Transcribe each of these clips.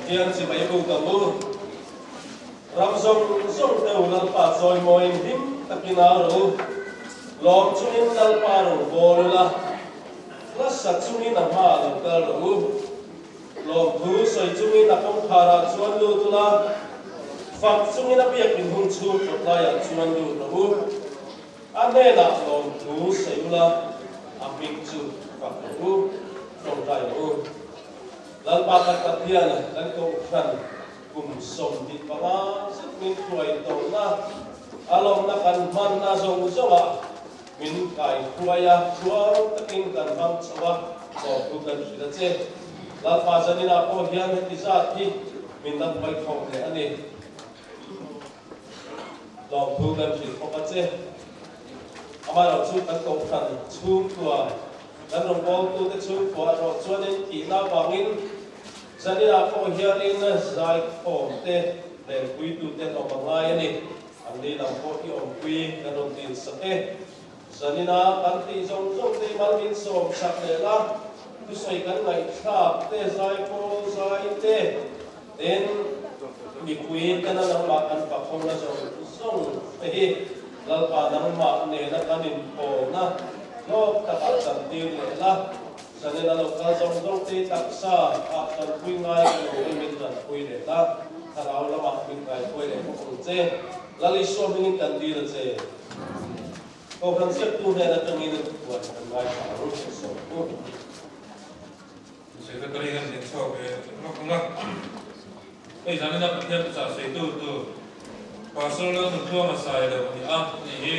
hiền chỉ mấy bù tầm bù ram sông sông tàu lal pa soi moin him takina ru lom chunin lal pa ru bolula la sat chunin ama lal kal ru lom thu soi chunin akong khara chuan lu tula phật chunin apiak in hun chu lai an chuan lu ru ane na lom thu soi la amik chu phật ru trong tai ru lal pa kat hian kan ko khan kum som di panga min khuai to na alom na kan man na zong zonga min kai khuaya chuang takin kan bang chawa ko ku kan hila che lal pa janina ko hian ti za thi min nan bai khong le ani lom thu kan hil ko ka che amara chu kan ko khan chu tua kan rong bol tu te chu ko ro chuanin ki na bangin zanina ko hianin zai khom te le pui tu te no mangai ani ani lam ko ki om pui kan ron tin sate zanina kan ti zong zong te malmin som sak le la tu sai kan ngai thap te zai ko zai te ten mi pui kan na ma kan pa khom na zong zong te lal pa nang ma ne na kanin ko na no ta ka chan ti le la sanena lokal zong zong te taksa a kan pui ngai ko min ran pui le la tharau lama min kai pui le ko che lali so min kan di le che ko kan se tu ne na tangin ko kan ngai ka ru so ko se ka kali kan den so be no kuma ei sanena pathian sa se tu pasal lo tu ma sai le ni a ni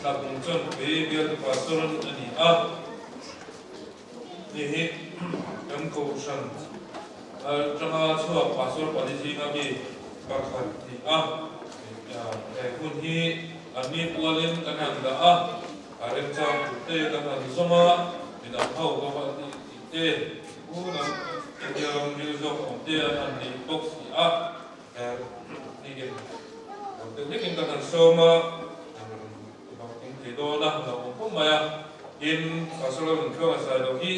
ta kun chon be be pasal ni a ni kan ko san jama chua pasal policy ma bi bakhat ni a kun hi ani pualin kan hang da a are cha te kan han soma min a phau ko ba ni te u na yang ni zo ko te an ni box a ni ge te ni kan han soma ba king te do na na ko ma ya in pasal lo tu ma sai do hi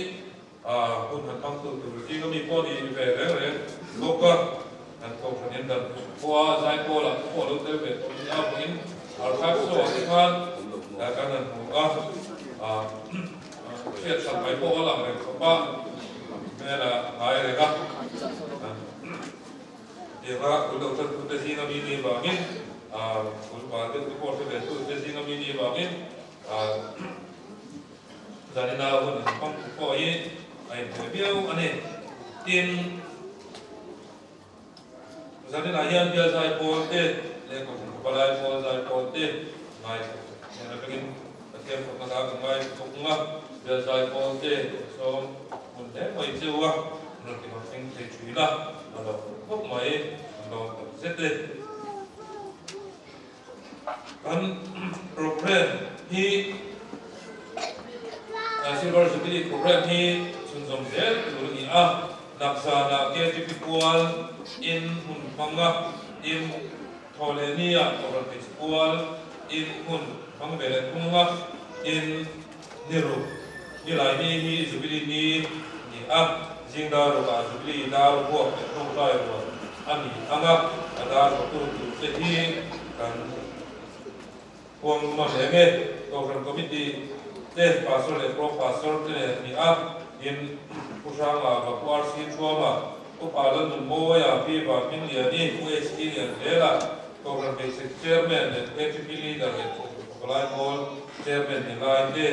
คุณหันตั้งตัวที่ก็มีข้อดีอยู่แบบนั้นเลยโลกก็หันตรงนี้ดันเพราะว่าใจโป้ละโป้รู้ได้แบบนี้เอาไปเอาทักษะที่ผ่านแต่การนั้นผมก็เชื่อสัมไปโป้หลังเลยเขาป้าเนี่ยละหายเลยครับเดี๋ยวว่าคุณเราจะคุณจะสิ่งมีดีบ้างมั้ยคุณป้าจะคุณพ่อจะเป็นคุณจะสิ่งมีดีบ้างมั้ยjadi na hun pang ko ye ai biao ane tin jadi na yan dia sai po te le ko balai po sai po te mai na pengin pakai ko ka mai ko nga dia sai po te so mun te mai jewa no ki peng te chuila alo ko mai alo sete kan program hi silver jubilee program hi chunjom del luni a naksa na ke tipikual in hun panga in tholenia or festival in hun pangbele kunga in niru nilai ni jubilee ni a jingdaru ka jubilee daru ko tongtai ro ani anga adar ko tu hi kan kuang ma lenge program committee te pastor le pro pastor te ni a in pusanga ba kwar si chuama ko palan mo ya pi ba min ya ni ku experience lela program basic chairman and deputy leader le kolai mall chairman ni lai te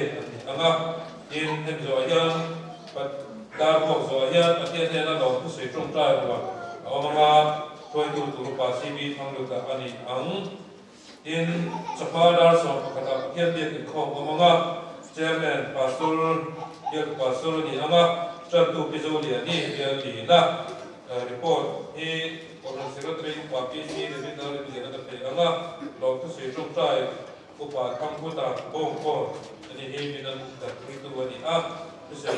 anga in hem zo yan pat dar ko zo yan patia te na lo ku sei trong tai wa awanga toi tu pa si bi thang lu ka ani ang in chapadar so pakata khen de ko awanga chairman pastor yang pastor ni anga satu pisoli ni dia di na report ni orang secretary pa PC ni dari dia ada pe anga lo tu se chung tai ko pa kam ko ta bong ko ni he ni nan da tu ni a tu se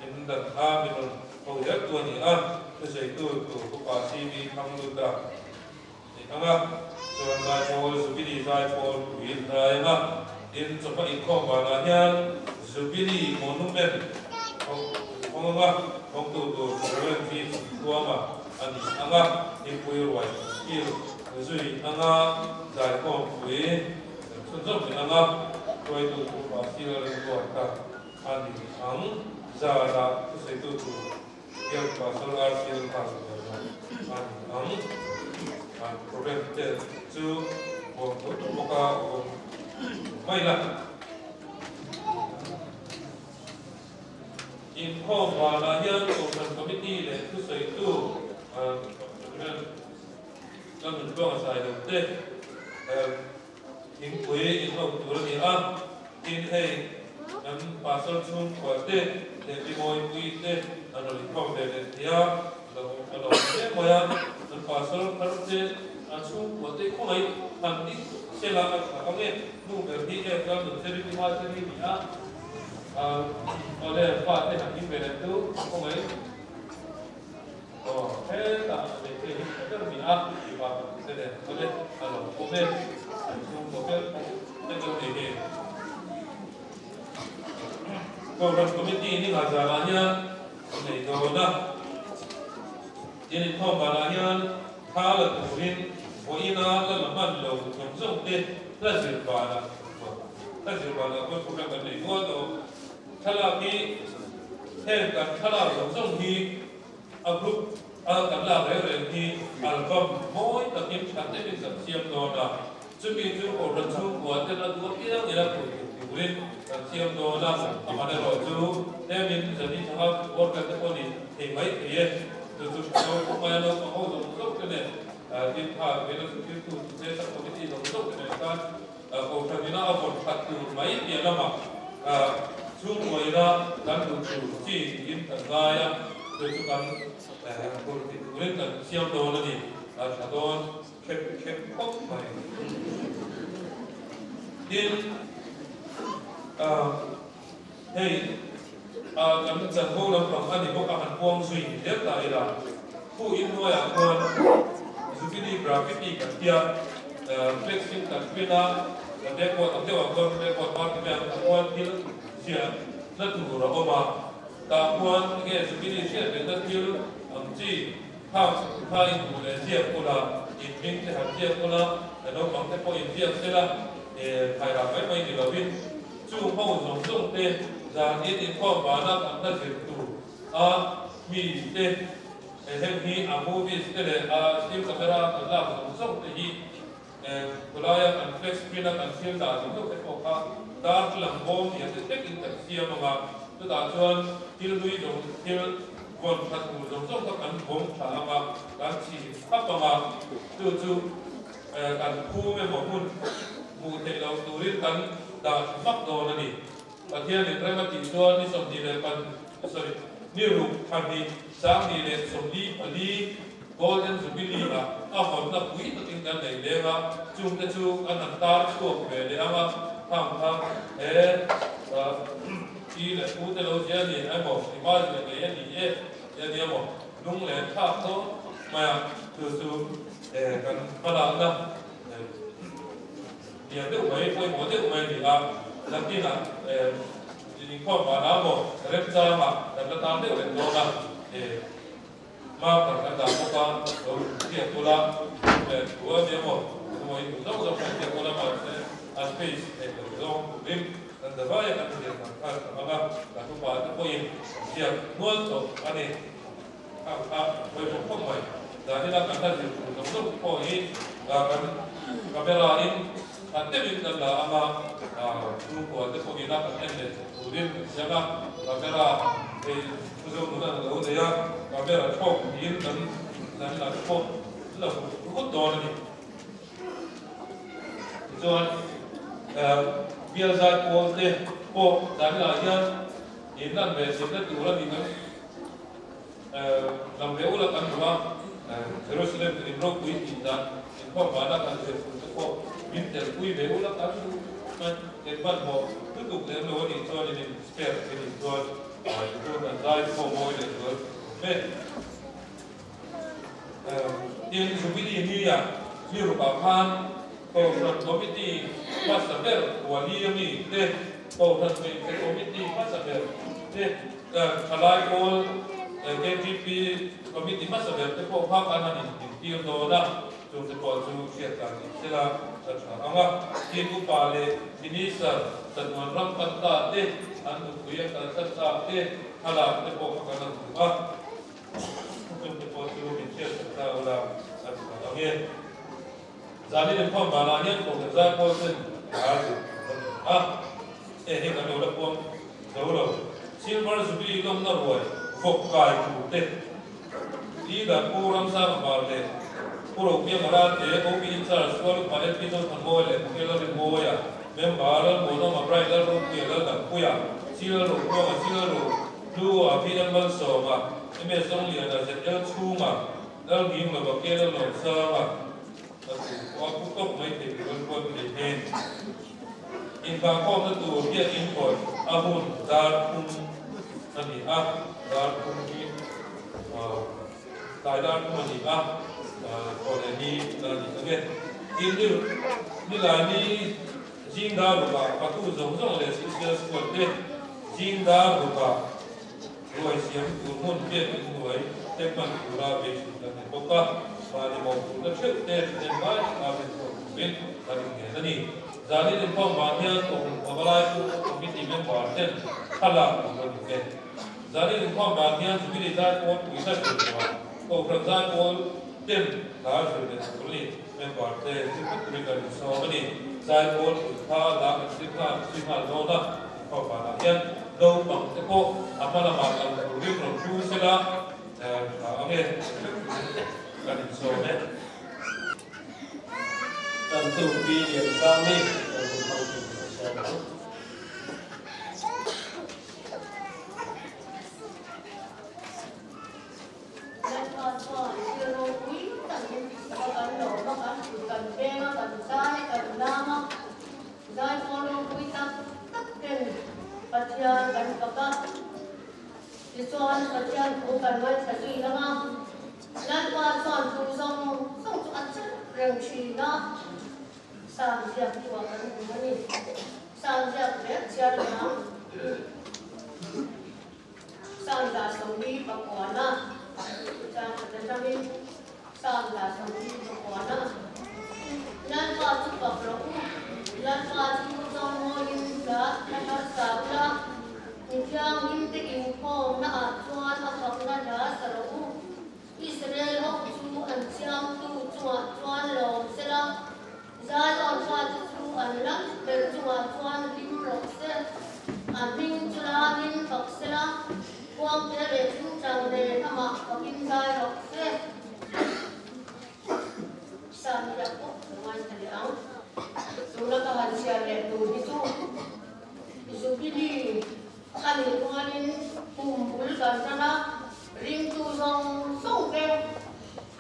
in da a ni non ko ya tu ni a tu se tu ko pa CV kam lu da ni anga so na ko su bi di sai ko wi na anga in coba ikut bananya Jubilee Monument, orang tu keren di tua mah ani anga impui roi il zui anga dai ko pui sunjom anga toi tu pa sil le ko ta ani ang zara se tu ya pa sol ar sil pa ani ang problem te chu ko ka mai la in home la hian open committee le tu sei tu kan mình có sai được thế những quỹ in home tu ni a in hey nam pasal chung ko te để đi ngồi quỹ te anh nói không để dia lo thế mà nam pasal thar te anh chung ko te không ai anh đi sẽ là cái nghe nu về đi cái cái được sẽ đi mà sẽ đi à ở đây phát cái hàng về đây tu không ấy thế là để cái cái mình ăn thì vào sẽ để ở đây là ok dùng một cái gì thì còn committee ini ngajarannya này rồi đó jadi không mà là nhân khá là phổ biến của ina là làm lâu trong rộng tên là gì là cái program này có đâu thay vì thêm cả thay là giống như group cả là cái thì album mỗi tập phim sáng thế mình sắp xếp đó là chuẩn bị cho cổ lần sau của tên là của cái đó là của lên xếp đó là mà để rồi chú đem đến giờ đi cho họ work cái con này thì mấy cái từ cũng phải nó có hỗ trợ tốt cái này đi thả về nó sẽ tiếp tục sẽ sắp có cái gì nó tốt cái này kan cổ phần nó còn phát từ mấy tiền lắm mà chung ngoài ra đang được chủ chỉ in tận gai á rồi chúng ta cổ thì lên tận siêu đồ là gì là đồ kẹp bóc này đến hey cái trận vô làm bằng anh thì có cả hàn quang suy nhất tại là khu in nuôi à con dù cái graffiti cả kia flexing cả kia na để qua tập theo con để qua con cái này quan kia chia nó thủ rồi mà ta quan cái dù cái chia để nó kia chỉ hai thủ để chia cô là in minh thì hàng chia cô là để nó bằng cái point chia sẽ là để phải là cái mấy thì là viên chung hậu dùng tên ra những cái kho bán là ăn ta chỉ tủ mi tên thêm khi movie cái này still camera còn là dùng thì kulaya kan flex screen kan film da chúng tôi có cả dark làm bom thì sẽ take in tập sia mà tôi đã chọn til lui dùng til còn thật dùng các kan bom thả mà kan chỉ pháp mà từ kan khu với một mù thể đầu turin kan đã mắc đồ này đi và thiên thì trái mặt chỉ cho đi xong đi là kan sorry nhiều lúc tham đi sáng đi là xong đi golden jubilee là phần là quý tự tin cái này để mà chung cái chung anh làm ta thuộc về để mà tham chỉ là phụ trợ lâu dài thì anh bảo thì bao giờ cái gì vậy mà đúng là khác thôi mà từ cái phần là nhiều cái mấy mỗi cái mấy thì là tin là những con mà đã một rep ra mà là ta biết là đó là mà cả cái đào có tiền cô la để của dia một rồi cũng rất là tiền cô la mà sẽ space để rồi rim dan dapat yang akan dilakukan apa lakukan pada poin siap nuanto ane poin pokok mai dan ini akan terjadi untuk poin akan kamera ini antemin dan la ama grupo ante poin akan ende rim siapa kamera 그래서 누나는 어디야 카메라 총 일은 나는 아주 그것도 하는 그전 비아자 고때 고 나는 아니야 옛날 매스터 두라니는 남배우라 간과 제루살렘 인로 구이다 인포 바다가 되고 민텔 구이 배우라 간도 대반 뭐 그것도 내가 어디 저기 스페어 되는 거 chúng ta giải phóng môi để rồi về tiền dùng cái gì như vậy như bảo phan cầu thần committee bắt sản phẩm của Liami thế cầu thần về cái committee bắt sản phẩm thế khai lai cô KGP committee mas ada te po phak anan in tir do na chu te po chu siat kan sila anga ki ku pale minister tanwan ram patta te an ku ya ka ta te hala te po phak anan a chu te po chu min siat ta ula ange zani le phom bala hian ko za ko sen a he ka lo la pom lo silver zubi lom na roi phục cài chủ tịch đi đặt cô làm sao mà bảo để cô đầu tiên mà ra để cô bị sao là số lúc mà em biết thằng ngôi lại cô kia là được ngôi à em bảo là bố nó mà bright là lúc kia là đặt cô à xí là lúc cô mà xí là lúc lưu à khi em vẫn sợ mà em biết xong liền là sẽ nhớ chu mà nó nghiêm là bảo kia là làm sao mà có cũng tốt mấy thì vẫn để hen in vàng con nó tụ kia in khỏi ahun dar kum ani a dar kum ki tai dar kum ani a ko le ni da ni nge in ni la ni jing da ru ba pa tu zong zong le si se ko te jing da ru ba roi siam tu mun pe in roi te man tu la be su da ni ko ka ba ni mo tu da che te ba a be ko bin da ni ni zani din phong ma hian ko balai ku committee member ten khala ko ni zani din phong ma hian civil zan ko wi sa ku ma ko from zan ko ten la su de ku ni member te ku ni ka so ma ni zan ko tha la ka si ma no na ko ba la hian do bang te ko apala ma ka ku ri from chu se la ame ka ni so ne tentu pilihan kami untuk masyarakat. Rừng trì nó sàn diệp của cái nó đi sàn diệp biết chưa được không sàn là sống đi và quả nó sàn là trong đi sàn là sống đi và quả nó nhân qua chụp bọc lỗ nhân qua chụp trong ngôi in đã nó sạp ra những trang in tích in phong nó choan nó bọc nó đã sờ lỗ Israel học chú ăn chăm tu chuan lồng sẽ là giải on chuan chú ăn lắm để chuan lim lồng sẽ ăn minh chú la minh học sẽ là quang thế để chúng chẳng để tham học và kinh giải học sẽ san ya ko ngoài thầy áo chúng nó các bạn chia lệ đồ đi chú chú đi ăn đi qua đi cùng bún gần ra ring tu song song ke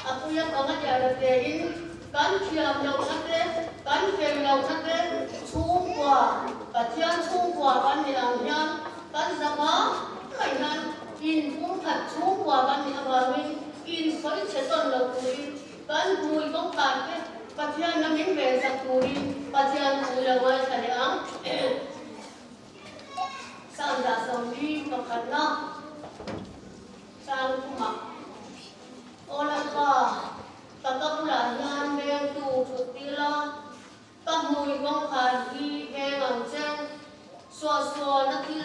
aku yang kau ngajar ada in kan kiam lau nate kan kem lau nate chungwa katian chungwa kan ni angyan kan zama kainan in pun khat chungwa kan ni awangin in soi cheton lau tuin kan bui kong kan ke katian namin be sa tuin katian ulawai thale ang sang da song ni pakana sang kuma ola ka takapula yan beng tu futila kamui kong khari beng ang chen so na thil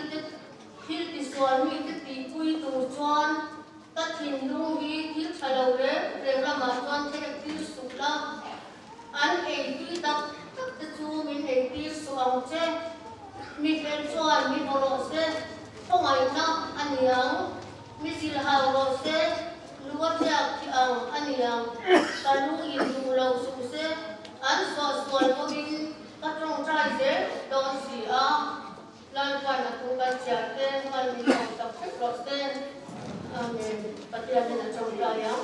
ti so mi ti pui tu chuan ta thin lung hi thil thalo re la ma chuan the ti sukla an ei ti tak te chu min ei ti su ang che mi fen chuan mi boro se thongai na aniang misil hao se luat jak ki ang aniang kanu in lu lo su se an so ko bin ka trong trai se don si a lan kan aku ka cha te man ni ka ko se amen patia na trong trai ya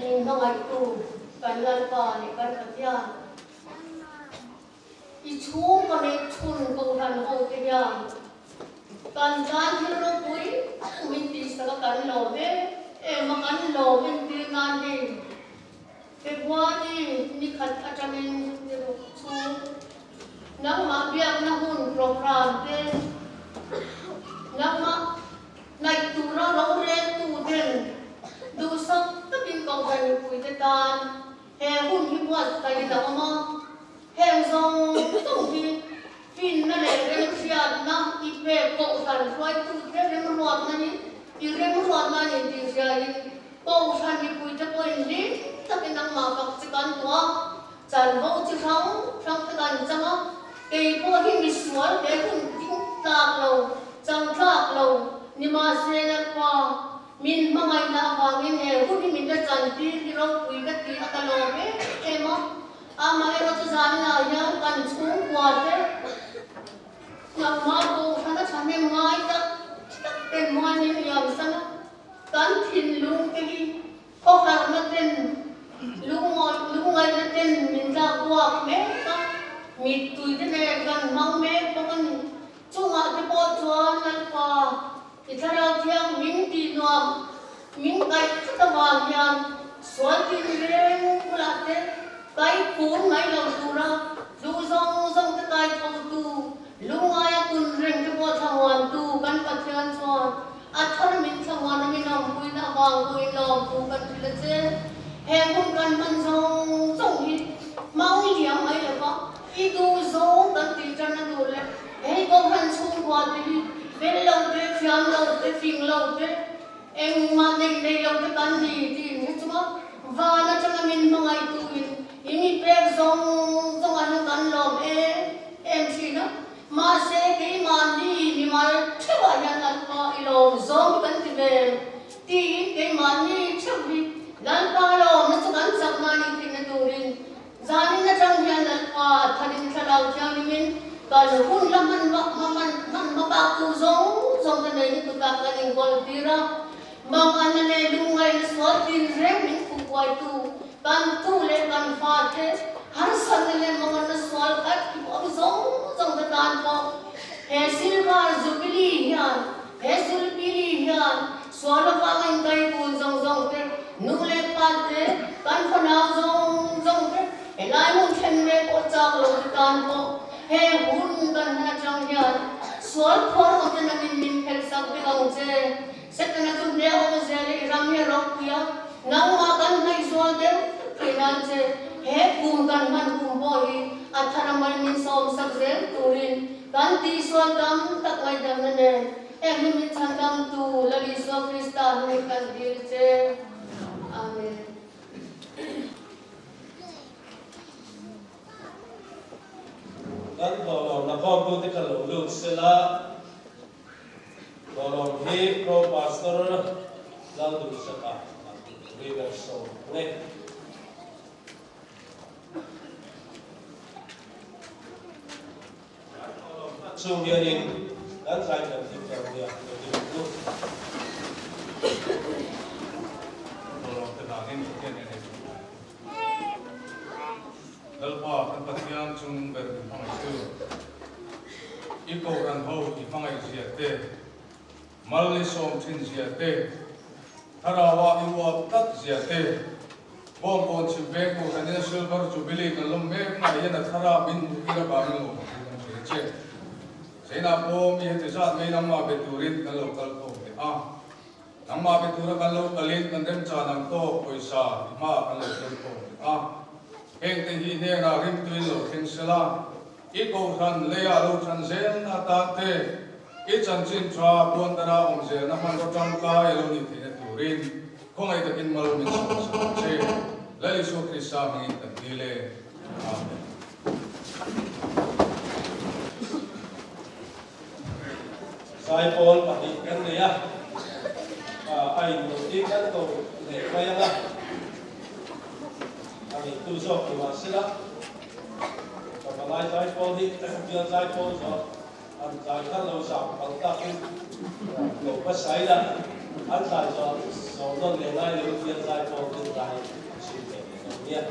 ni no ai tu kan lan pa ni kan patia i chu ko ne chun ko han ho ke ya kan jan hiro pui min ti sa kan lo ve e ma kan lo min ti nan ni February ni khat atamin ni ro chu nang ma biak na hun program te nang ma tan he hun hi buat kai da ma he zong hi fin na le re siat na I pe ko san roi tu re ruat na ni I re ruat na ni ti sia I ko san ni pui ta poi ni ta ke nang ma ka chi kan tua chan ho chi khang sang ta kan changa ke po hi mi sual ke hun ting tak lo chang tak lo ni ma se na pa min mangai na wangin he hun hi min da chan ti ki ro pui ka ti akalo me ema ama e ro zan na ya kan chung kwa te na ma ko sana chane ngai ta te mo ni ya sana kan thin lung ke li ko har na ten lung ngai na ten min da kwa me ka mi tui de ne kan mang me ko kan chung a te po chuan na pa Itara tiang min ti nuam min kai ta wang yang sual tin reng kulate kai kun mai lo tura lu zong zong ta kai thong tu lu ngai kun reng te po thawang tu kan pathian chuan athar min thawang min nam pui na wang pui nom tu kan thile che he kun kan man zong zong hi mau liam ai le ba I du zong kan ti chan na du le he ko han chung kwa ti bên lâu thế phiang lâu thế phình lâu thế em mà này lâu thế bán gì thì hết chứ và nó cho mình mà ngày tụi mình bé giống anh ăn lòm em chỉ nó mà sẽ cái mà đi mà chưa bao giờ ăn qua lòm giống cái gì về thì cái mà đi chưa đi ăn qua lòm nó cho ăn sắp mà đi thì nó tụi mình gia đình nó trong nhà ăn qua thay vì thay đầu theo mình kalau pun lah man baku zong kan ini tu kak kan ingkol tira mang anane lungai suatin rem min kuai tu kan tu le kan fate har sanle mang an sual kat ob zong kan ko he silver jubilee hian he jubilee hian sual pangai kai pun zong te nu le pate kan fanau zong te elai mun chen me ko chak lo kan ko he hun kan na chang hian sual phor o ten min phel sak pe ang che setna tu ne o ze le ram he ro pia nang ma kan nai sual de kenan che he kum kan man kum bo hi athara man min som sak ze turin kan ti sual dam tak mai dam ne em min chan dam tu lali so krista ne kan dir che amen kan tolong na kom tu tikal uluk sila tolong hi pro pastor lang tu saka river so ne chung dia ni kan sai kan tikal dia tu tolong tenangin sekian ini Dalpa kan patian chung berpang itu, iko kan hau ipangai siate, malisom chin siate, harawa iwa tat siate, bom pon cimbek ko kanin silver jubilee kan lombe na yana thara bin ira bangun lo kan che, sena bom ye tisat me namma beturit kan lo kal ko namma betura kan lo kalin kan dem cha nam to poisa ma kan lo kal ko Heng te hi ne na rim tu lo thing sela I ko than le ya lo than zen na ta te I chan chin chwa pon tara om ze na man ro chang ka e lo ni the tu rin ko ngai ta kin mal min so che la li so krista ngi ta dile amen sai pol pati kan ne ya ai no ti kan to ne pa ya la Kami tu so ki sila so malai sai pol hi dia sai pol so an sai kan lo sa pang ta ki lo pa sai la an sai so don le ngai lo dia sai pol ki dai si ke no ya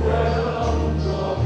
Well,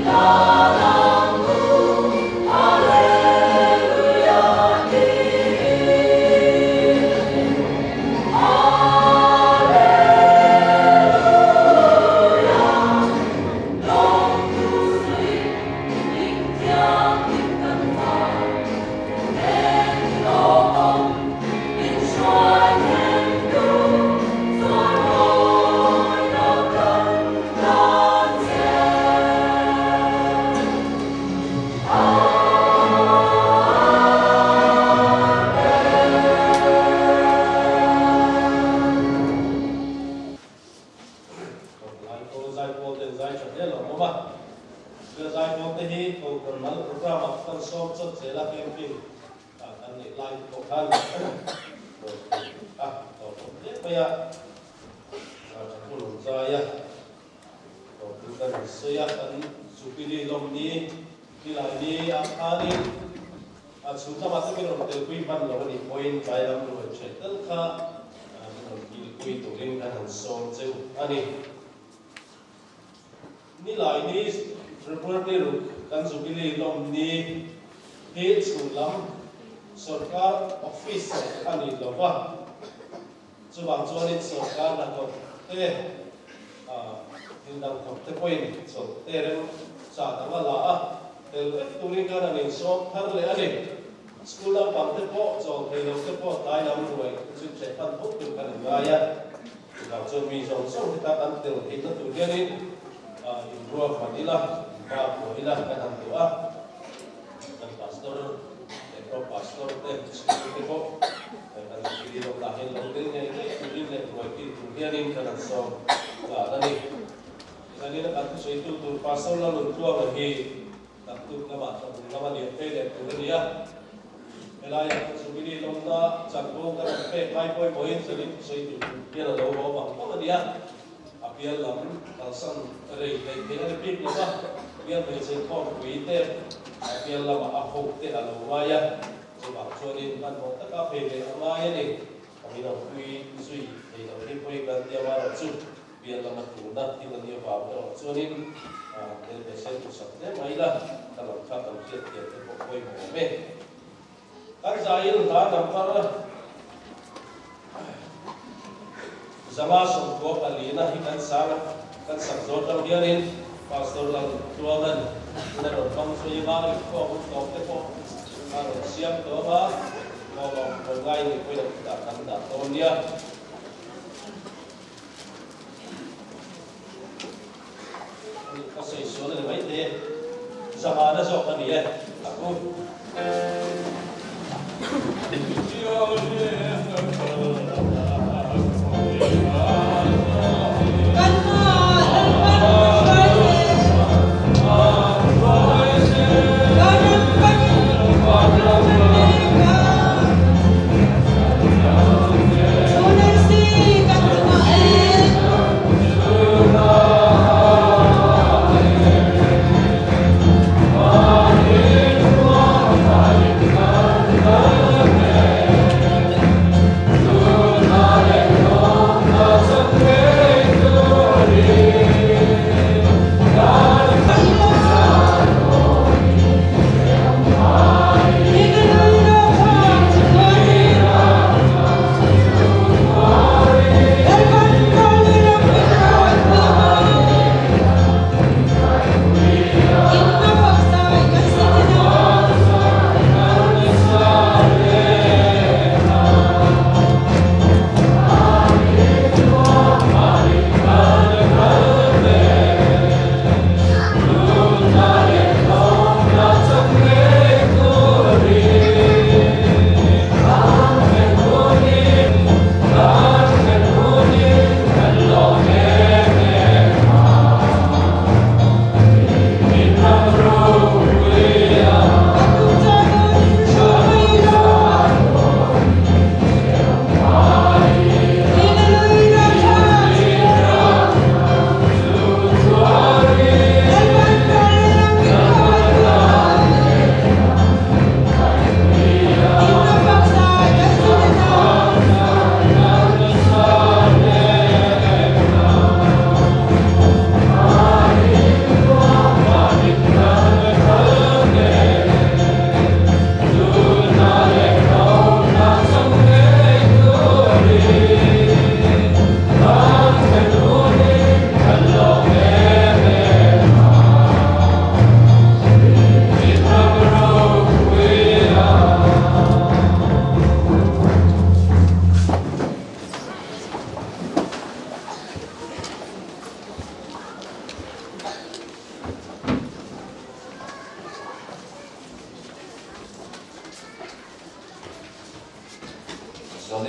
Amen.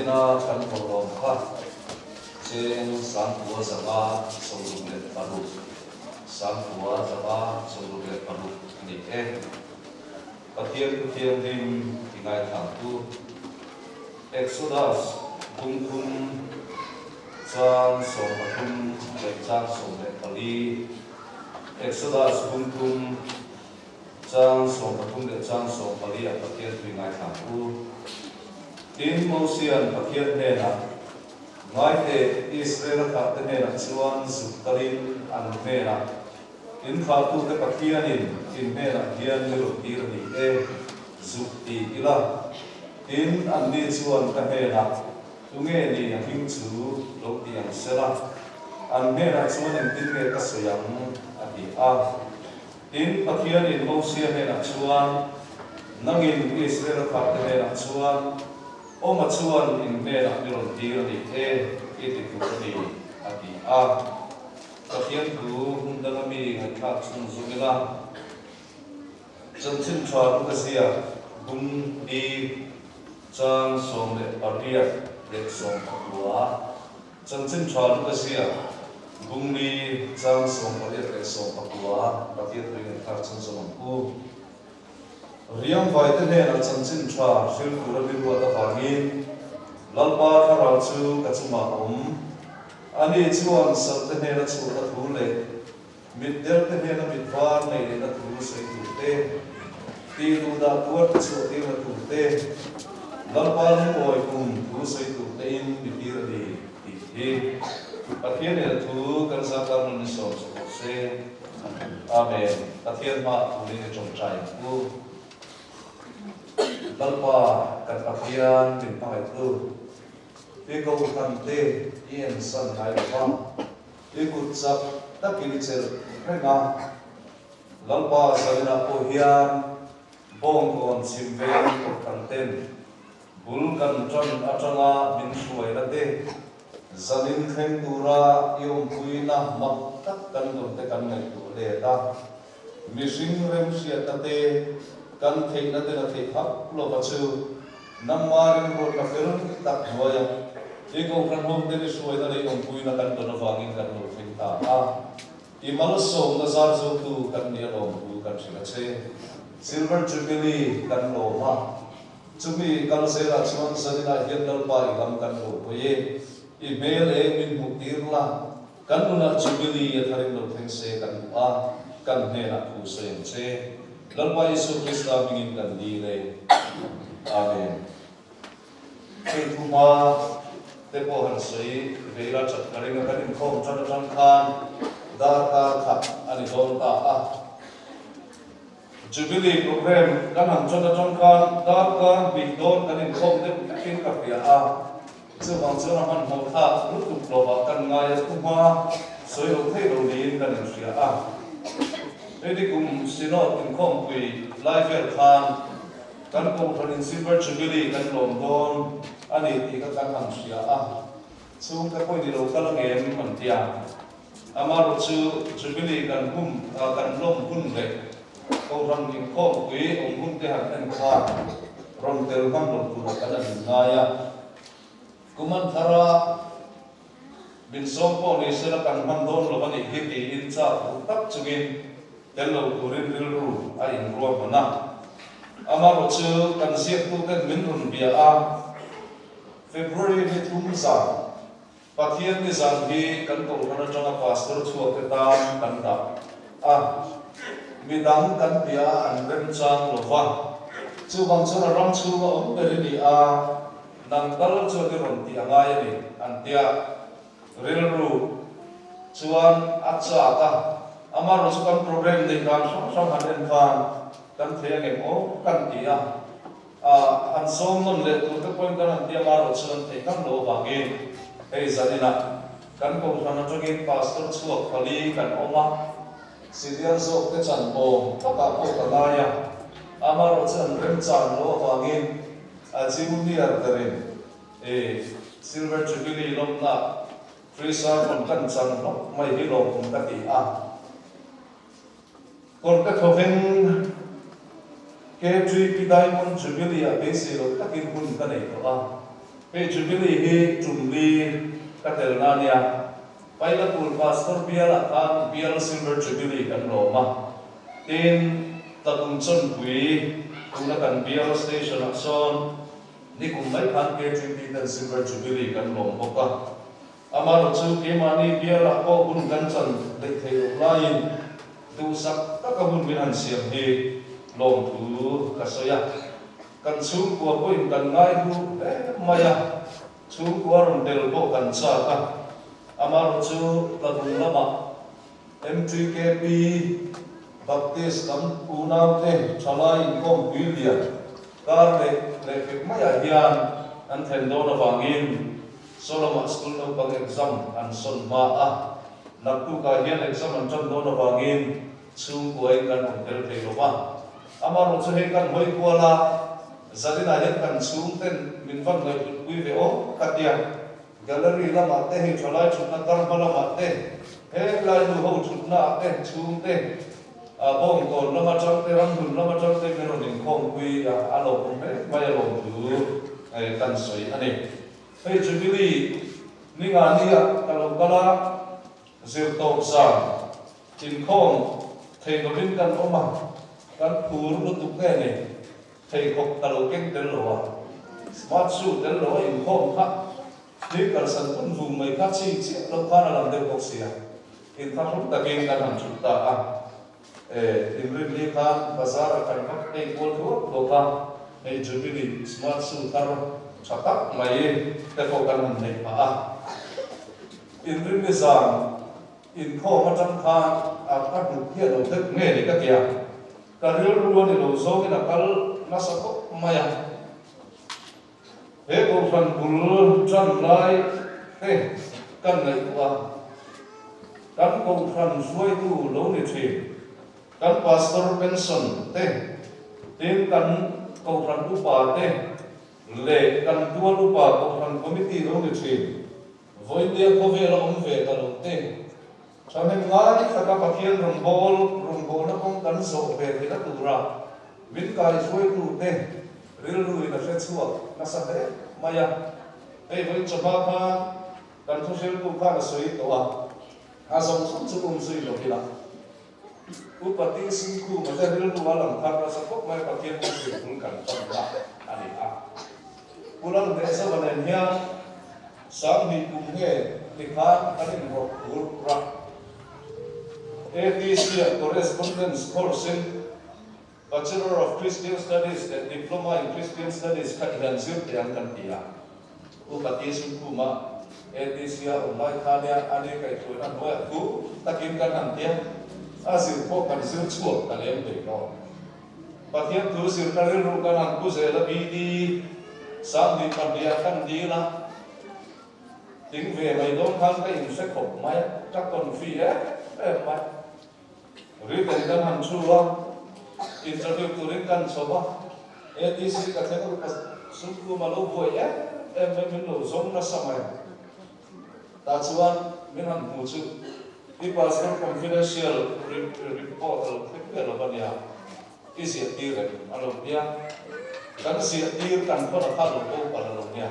na kan phorlom kha chen san tua zanga solu le paru san tua zanga solu le paru ni pathian dim tingai thang tu Exodus kum chang som pathum le chang som le pali Exodus kum chang som pathum le chang som pali a pathian tingai thang tu tin Mosian pathian ne na ngai te Israel ka te ne na chuan zuktalin an ne na in kha tu te pathian in ne na hian ni ru tir ni zukti ila in an ni chuan ka ne na tunge ni a hing chu lo ti ang sela an ne na chuan in tin nge ka soyang ati a in pathian in Mosian ne na chuan nangin Israel ka te ne na chuan o ma chuan in ne na ni ron tir ni ti tu ni ati a pathian tu hundangami ngai kha chung zumila chanchin thwa ka sia bum di chang som le paria le som pakua chanchin thwa ka sia bum di chang som paria le som pakua pathian tu ngai kha chung zum ku riam vai te ne na chanchin thwa sil ku ra bi wa ta hangin lalpa thara chu ka chuma ani chuan sal te ne na chu ta thu le mit der te ne na mit var nei na thu sei tu te ti lu da tuat chu ti na tu te lalpa ni oi kum thu sei tu te in mi ti ra di ti hi pathian ne thu kan sa ka mun so se amen pathian ma thu ni chong chai ku lalpa kan pathian tin pa tu ti ko kan te ien san hai pa ti ku chap ta ki chel rena lalpa salina po hian bong kon simve ko kan ten bul kan tron atanga min suai la te zanin khen tura yom puina mak tak kan dom te kan ngai tu le ta mishing rem sia ta te kan thei na te na thei hak lo ba chu namarin ko ka ferun tak hoya iko kan hom te ni suai na le yom puina kan don wangin kan lo thei ta a imal som na zar zo tu kan ni lo tu kan sila che silver jubilee kan lo ma chumi kan se la chuan sanina hian dal pa ilam kan lo ko ye email e min mutir la kan na jubilee tharin lo theng se kan a kan ne na ku se che dal pa Yesu Krista mingin kan di le amen ke kuma te po han sei veila chat karinga kan khom chan chan khan dar ta khat ani don ta a Jubilee program kan han chan chan khan dar ka big don kan khom te kin ka pia a chu bang chu man ho tha lu tu lo ba kan ngai kuma soi lo thei lo ni kan sia a Edi kum sino in khom kui live el khan kan ko thanin silver jubilee kan lom don ani ti ka kan han sia a chung ka poi ni lo ka lang em man tia amaro chu jubilee kan kan lom hun le ko ran in khom kui om hun te han an kha ron tel kam lo tu ka la na ya kuman thara bin som po ni sela kan man don lo ba ni hi ti in cha tak chungin tello turin rilru a in ro mana amaro chu kan siat tu kan min run bia a February ni thum sa pathian ni zan hi kan ko kana changa pastor chu ke ta kan da a midang kan bia an rem chang lo wa chu bang chu ram chu ma om pe ni a nang dal chu de ron ti anga ya ni an tia rilru chuan acha ta amaro chu kan program nei kan song han khan kan thea nge mo kan tia han som non le tu ka point kan tia amaro chuan thei kam lo wa ge ei zanina kan ko thana jogin pastor chuak khali kan oma senior zo ke chan bo ka ko ka ya amaro chuan rem chan lo wa ge a chimuni ar tarin silver jubilee lom na Frisa kon kan chan no mai hi lo kum ka ti a kon ka thohen ke tree pi diamond jubilee a be se lo takin hun ka nei to a pe jubilee hi chumli katel na nia paila pul pastor biala kan bial silver jubilee kan loma tin tabung chon pui kuna kan bial station akson ni kum mai kan ke tin tan silver jubilee kan lom boka amaro chu ke mani biala ko kun kan chan de thei lain tu sak ta ka hun min an siam hi lom thu kasoya kan chung ko ko in kan ngai hu maya chung ko ron del bo kan cha ka amaro chu tabung lama M3KP Baptist kam unau te chalai kom bilia kar le maya hian an then do na wangin Solomon school no bang exam an son ma a naktu ka hian exam an chon do na wangin chung ko ai kan hotel te lo ma amaro chu he kan hoi ko la zadina hian kan chung ten min van ngai pui ve o katia gallery lama te he chalai chutna kar lama te he lai du ho chutna te chung te bong kon lama chang te ram hun lama chang te mero ning khong pui a lo pum he mai lo tu kan soi ani he jubilee ni nga ni a kalo kala zeu to sa tin khong thei ko bin kan oma kan pur lu tu ke ne thei ko kalo keng tel lo smart shoe tel lo in khong kha ni kal san kun vu mai kha chi chi lo kha na lam de ko sia in tha ru ta ken kan han chu ta a in rim ni kha bazar kan mak te ko thu lo kha he jubilee smart shoe tar chatak mai te ko kan han nei pa a in rim ni zang in kho ma cham kha a ka du kia lo tek nge ni ka kia ka ril ru ni lo zo ki na kal na sa ko maya he ko fan bul chan lai he kan nei wa kan ko fan suai tu lo ni thi kan pastor pension te tin kan ko fan tu pa te le kan tu lu pa ko fan committee lo ni thi voi dia ko ve lo om ve ka lo te cho nên ngay cả các bậc hiền rồng bol nó không cắn sổ về thì nó tụ ra vĩnh cài suối tụ tên rêu rùi là sẽ xua nó sao thế mà ya đây với cho ba pha cần thu xếp tụ pha là suối tụ à dòng sông chú cùng suy được kìa upati sinh khu mà đây rêu rùi làm khác là sao cốc mai bậc hiền cũng được cũng cần cho nó anh ấy pulang để sao vấn đề nha sáng mình cùng nghe thì khác anh ấy một cú ra ATC correspondence course in Bachelor of Christian Studies and Diploma in Christian Studies Comprehensive yang kan dia. Upati sungkuma ATC online kania ane kai tuan boy aku takin kan nanti asir pok kan sir chuak kalem de no. Patian tu sir kalil rukan aku saya lebih di sang di pandia kan dia lah. Tính về mày đón khăn cái hình sẽ khổ máy chắc còn phi á em mày rồi đến căn hàng chua interview turin kan soba ATC ka thenu ka sungku malo boy á em mình lo zong na samay ta chuan min han mu chu i pastor confidential report al khipel bania isi tire alo dia kan si tir kan ko na khalo ko pala lo nia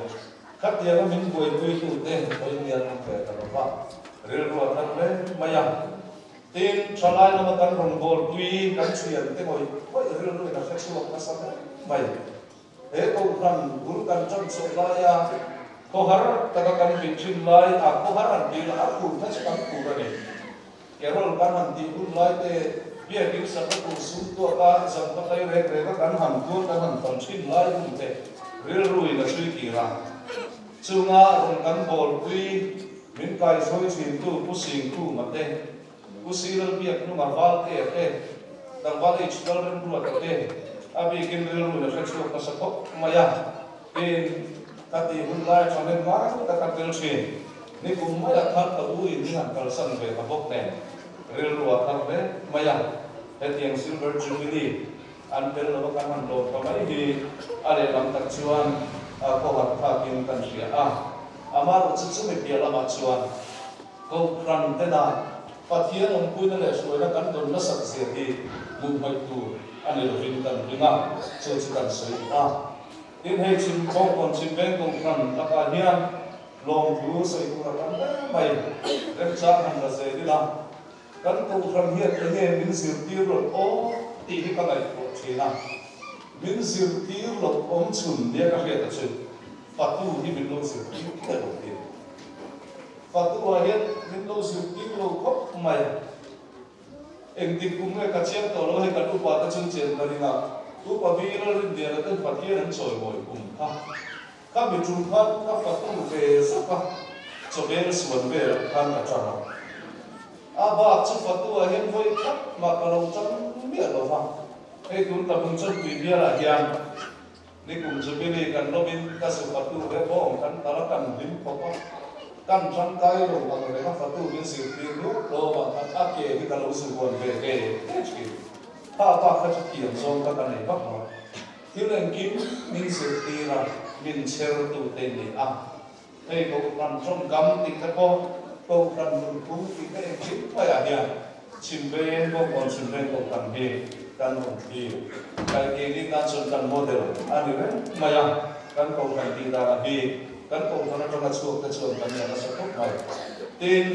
khát dia min boy tui tu te boy nia na pe ta ba rel ro kan le maya tin chalai na kan rong bol tui kan chian te boy boy rel ro na khat chuak na sa mai he ko kan gur kan cham so la ya ko har ta ka kan bin chin lai a ko har an di la ku ta kan ku ra ni ke rol kan han di un lai te bia ki sa ko su to ka sam ka tai re re ka kan han ku kan han tam chin lai un te rel ro na sui ki ra chunga rong kan bol tui min kai soi chin tu pu sing tu ma te pu silal biak nu ma wal te te dang wal ich dal ren ru ta te abi kin rel ru na khat chuak na sa ko maya in kati hun lai cho nên má ta kan tel chin ni kum maya khat ta ui ni han kal san ve ta bok te rel ru khat ve maya he tiang silver jubilee an tel lo kan han lo pa mai hi ale lam tak chuan ko hat pha kin kan ria amar chu chu me pia lama chuan ko ran te na pathian on pui na le soi na kan don na sak se hi mu mai tu ani lo vin kan ringa chu chu kan soi tin hay chim phong còn chim bên cùng phần các bạn hiền lòng thứ xây cũng là cắn mày em chắc hẳn là dễ đi làm cắn cùng phần hiền cái nghề mình sử tiêu rồi ô thì cái này của chị nào mình sử tiêu rồi ống chùm để các việc là chùm phát tu thì mình luôn sử tiêu cái đầu tiên phát tu là hiện mình luôn sử tiêu rồi khóc mày em tin cũng nghe các chiếc tàu hay các tu ta chương trình là đi nào tu pa vi nó lên địa là tên phát hiện anh soi ngồi cùng ha các bị trùng phát các phát tu về sắc ha cho về xuân về tham là cho nó ba chú phát tu hiện với các mà còn ông trong biết rồi ha cái chúng ta cũng trong tùy bia là hiềnนี่กลุ่มจะเป็นกันเราเป็นกษัตริย์ประตูเรียบร้อยกันแต่ละกันลิ้นพบกันชันไกลลงมาเลยครับประตูเป็นสิ่งที่รู้โลกมันอาเกที่กันรู้สึกวันเวเกถ้าป้าเขาจะเขียนทรงกันไหนบ้างที่เรื่องกินมีสิ่งที่เรามีเชื่อตัวเต็มเลยไอ้พวกนั้นชมกำติดตะโกพวกนั้นมันคุ้มติดได้คิดไปอย่างเดียวชิมเบนพวกคนชิมเบนพวกกันเฮกันหมดที่การเกณฑ์การชนกันโมเดลอันนี้เป็นมาอย่างกันโกงกันตีตาดีกันโกงกันเราจะช่วยกันชนกันเนี่ยเราจะพบใหม่ทีน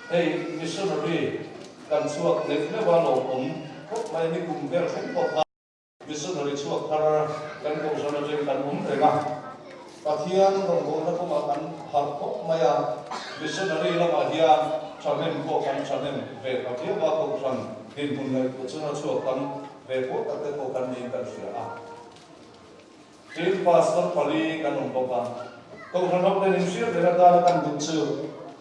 ไอ้มิชชันนารีกันช่วยเล็กเล็กว่าหลงผมพบใหม่ในกลุ่มเบลทั้งหมดมิชชันนารีช่วยกันกันโกงกันเราจะกันผมเลยนะปะเทียนเราโง่แล้วก็มากันหักพบใหม่มิชชันนารีเรามาเทียนชาวเล่นพวกกันชาวเล่นเวทกับเทียบว่าพวกกัน hiện một người của chúng ta chùa cầm về quốc các cái cổ căn nhìn cần sửa trên pastor Pali căn hồng bọc vàng câu thần học lên hình siết để ta là căn đúng sự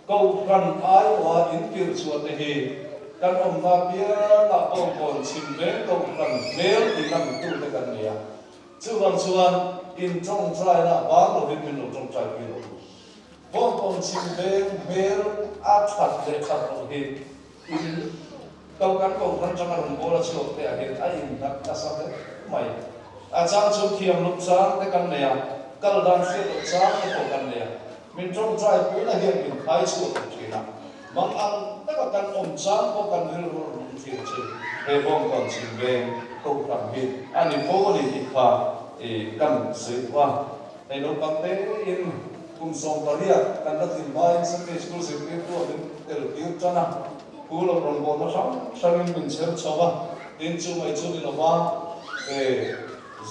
câu thần ái hóa yến kiều chùa để hì căn ông ta bia là ông còn chìm đến câu thần nếu thì căn tu để căn này chứ bằng chuan in trong trai là bán đồ bên mình trong trai kia vốn còn chìm đến nếu áp chặt để chặt đồ hì in câu cán câu thân trong lòng bố là chuột để hiện ai in đặt ta sao thế mày trang chung kiềm lúc sáng cái căn này các đàn phiên lúc sáng cái cổ căn này mình trong trai cũng là hiện mình khai chuột chỉ là mong ăn tất cả căn ôm sáng có căn như luôn phiền chứ về vòng còn chìm về câu cảm hiện anh đi phố đi và căn sấy qua này nó bằng thế in cùng song tao đi căn đất tìm mai sẽ về school sẽ vềtua đến để được yêu cho nào cú lộc rồng bồn nó sống sau khi mình xem cho ba đến chú mày chú đi làm ba về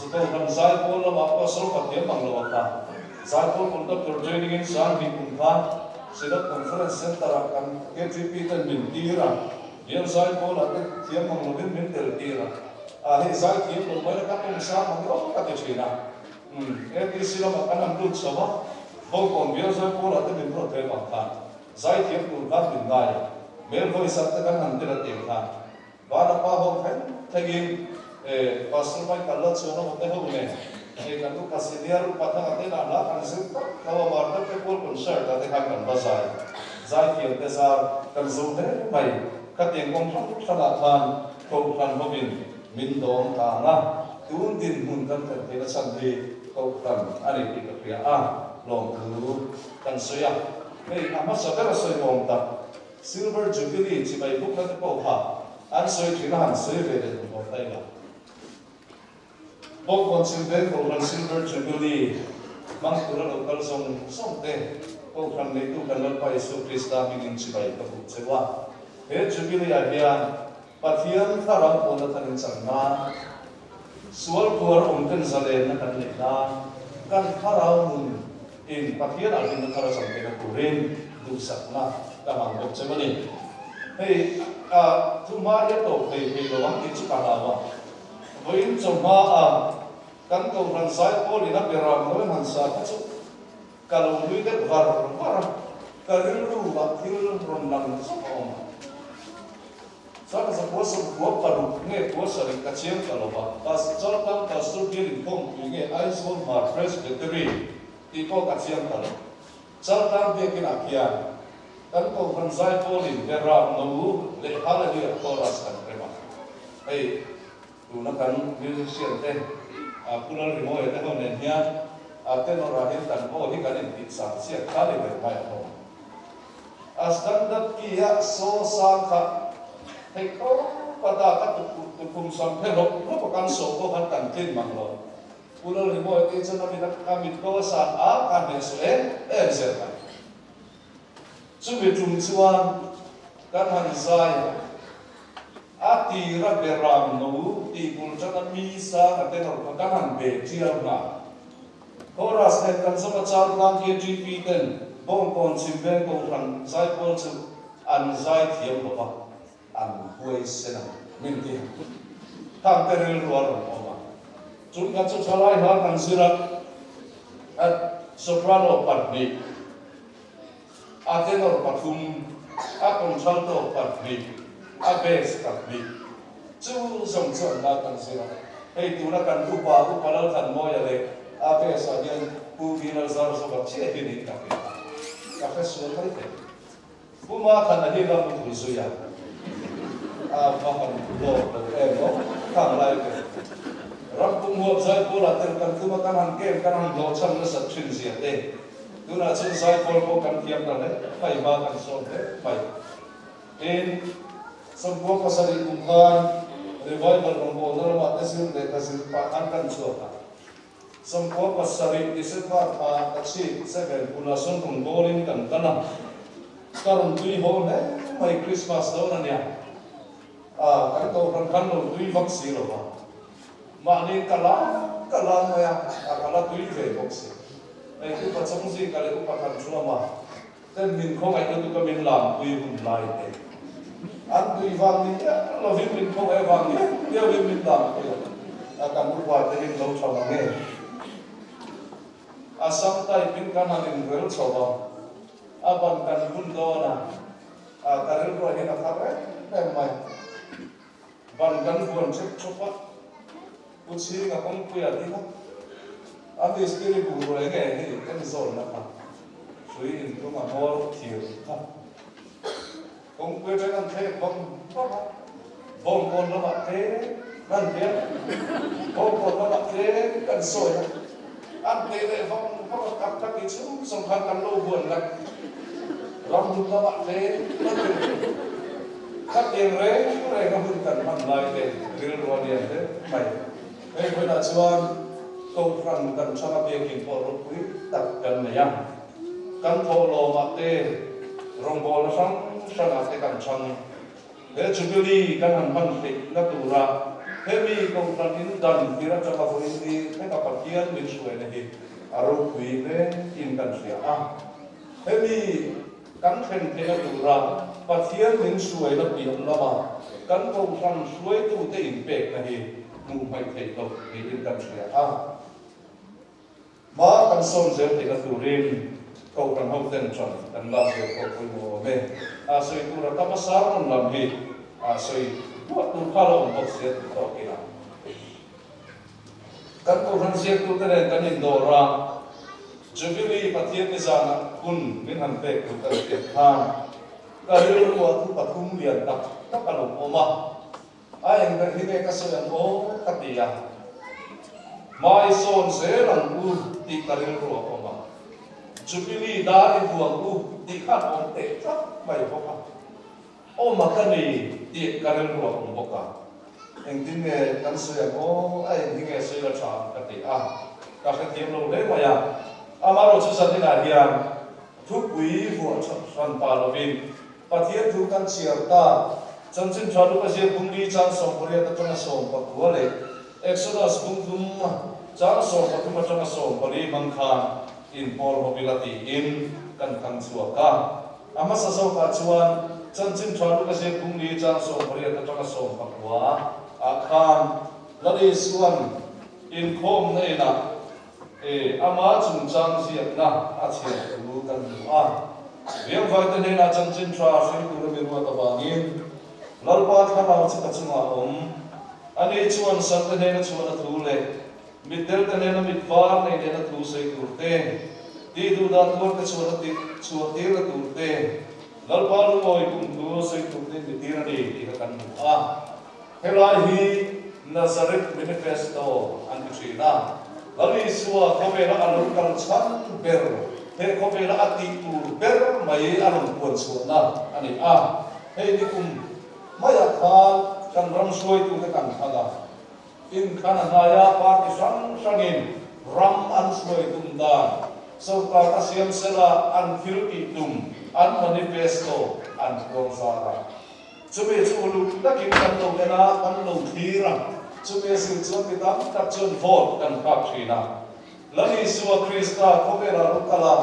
sự tôi làm giải phẫu là mà có số phát triển bằng lộc ta giải phẫu cũng tập trung training in sáng thì cũng pha sẽ được conference center kan cái GP tên mình đi ra hiện giải phẫu là cái thiếm bằng lộc mình đều đi ra hiện giải thiếm lộc mới là các công sáng bằng lộc các cái chuyện nào cái gì xí là mà cái năm luôn cho ba không còn biết giải phẫu là cái mình có thể bằng thang giải thiếm cũng phát triển ngay mấy người sắp tới căn hàng tiền tiền thang và nó qua hôm thấy thay in pastor mai cả lớp xuống nó một cái hôm này thì các lúc casino lúc bắt đầu cái nào đó ăn sức nó mà nó cái cuốn concert là cái hàng cần bao dài giải thiệu cái sao cần dùng thế mày các tiền công pháp rất là than không than của mình đón cả na tuôn tiền muốn cần cần thì nó sẵn đi không cần anh ấy thì cái lòng thứ cần suy à đây là mất sợ là suy lòng tập Silver Jubilee chỉ bày lúc đó cái câu hỏi anh suy thì nó hẳn suy về để một tay là bốc con xin đến câu phần Silver Jubilee mang từ đó đầu câu sông sông tê câu phần này tu cần lên bài số Krista mình chỉ bày cái vụ chế qua hết Jubilee ở here và thiên ta rằng con đã thành chẳng na suốt cuộc ông cần ra lên nó cần lên na cần ta rằng mình in và thiên ở bên nó ta rằng cái nó cuốn đủ sắc na cả hàng bốc chế này thì thứ ba nhất tổ thì đồ ăn thì chút cả là với trong hoa căn cầu rằng sai cô đi nắp bia ram nói hàng sa cái chút cả lòng nuôi cái var cả những lu là thiếu rồng nằm sốc ông sao cái số số của paru nghe của sở định cái chiếc cả lova và cho tăng cả số kia định không thì nghe ai số mà presbytery thì có cái chiếc cả lova cho tăng việc cái nào kia căn cầu rằng sai cô đi bia ram nói để hallelujah chorus kan prema hey tu nak kan musician te pulau limo itu kan dia tenor rahim tan oh ini kan ini sah siap kali bermain oh standar kia so sangka heko pada kat tukum sampai lo bukan so ko kan tin mang lo ulo ni mo ito sa kami ko sa kami so zerka subi tumsuan kan hansai ati raberam no ti bulchana misa atenor pakahan be tiarna horas ne kan sama chal lang KGP ten bong kon simben ko ran sai pol chu an sai thiam ba an huai sena min ti tham teril ruar ma chun ka chu chalai ha kan sira at soprano patni atenor pathum akon chalto patni abes patni chu som chon na kan sira hei tu na kan upa lal kan mo ya le abes adian pu vinal zar so ba che hin ka ka fa so kai te puma kan na hira mu tu so ya a ba kan lo no kan lai ke ram pu mo zai ko la ter kan tu ma kan han ke kan han lo cham na sat chin sia te tu na chen zai ko kan kiam na le pai ma kan so te pai in som ko ka sari kum kan revival rom bo na ma ta sil le ta sil pa kan so ta som ko ka sari December pa ta chi seven pula son kum bolin kan kana karon tui ho ne mai Christmas do na nya kan to kan lo tui vak si lo ba ma ni kala mo ya kala tui ve vak si ai tu pa chong si ka le pa kan chua ma ten min khong ai tu ka min lam tui hun lai te an tui vang ni ya lo vi min khong ai vang ni ya vi min lam te kan bu wa te hin lo chwa ma nge asam tai pin kan anin rel chwa aban kan bun do na karel ko hin athare pe mai ban kan buan chep chopa uchi nga kong puya ti na ati skiri bu ro nge ni kan zol na pa sui in ko ma mor thiu ha kong puya pe kan the bong bong kon lo ba te nan te bong kon lo ba te kan soi an te le bong ko kap ta ki chu song khan kan lo buan la ram lu la ba te khát tiền rễ này nó hơn cần bằng lại để rìu rùa điện thế mày đây với là chuan câu phần cần cho các việc kinh phổ lục quý tập cần này nhá cần thổ lô mà tê rong bò nó sang là tê cần chăng để chuẩn bị đi cần hàng bằng tịnh nó tụ ra thế vì câu phần in đần thì nó cho các phụ huynh đi thế các bạn kia mình suy này thì aro quý để in cần sửa thế vì cần khen thế nó tụ ra và thiên mình suy nó bị nó mà cần câu phần suy tu tê in bẹt này mù mày thấy đâu thì in cần sửa mà cần son dễ thì nó tụ riêng câu phần hậu tên chọn cần làm việc của કોઈ mồ mê suy tu ra các sáng nó làm gì suy buat tu kalau untuk siat tu kira kan ko ran siat tu tene kan indora jubili pathian ni sana kun min han pe tu kan te ha kari lu tu pathum lian tak tak kalau oma ai ngar hine ka so o katia mai son se lang u ti kari lu oma jubili da ni buang u ti khat on te tak mai boka o makani ti kari lu oma boka anh tin nghe căn soi có ai tin nghe soi là chọn cái gì các cái tiệm lâu đấy mà ya mà rồi chú sinh là hiền thúc quý vua chọn pa lo vin và thiên thúc căn chiar ta chân chân chọn lúc cái bung đi trang song bồi ta trong song bạc vua lệ Exodus bung thum trang song bạc thum trong song bồi mang khan in Paul mobility in căn căn chùa ca mà sao sao cả chuan chân chân chọn lúc cái bung đi trang song bồi ta trong song bạc vua khan lari suan in khom nei na ama chung chang siat na chia tu kan viang vai ta nei na chang chin tra sri tu mi ru ta bangin lalpa kha ma chi ka chunga ani chuan san ta nei na chuan thu le middel ta nei na mit var nei na thu sei tu te ti du da tu ka chuan ti chuan ti la tu te lalpa lu oi kum tu sei tu te mi ti na ni ti ka kan helai hi Nazareth manifesto antitrina lali suwa kobela alun kal chan ber he kobela ati tu ber mai alun pon suana ani he ni kum maya kha kan ram suai tu kan thaga in Kananaya party sang ram an suai tum dan so ka siam sela an filki tum an manifesto an konsara chube chulu takin kan lo gena kan lo thira chube sin chuan kitam tak chun vote kan ka thina lani suwa krista khobera rukala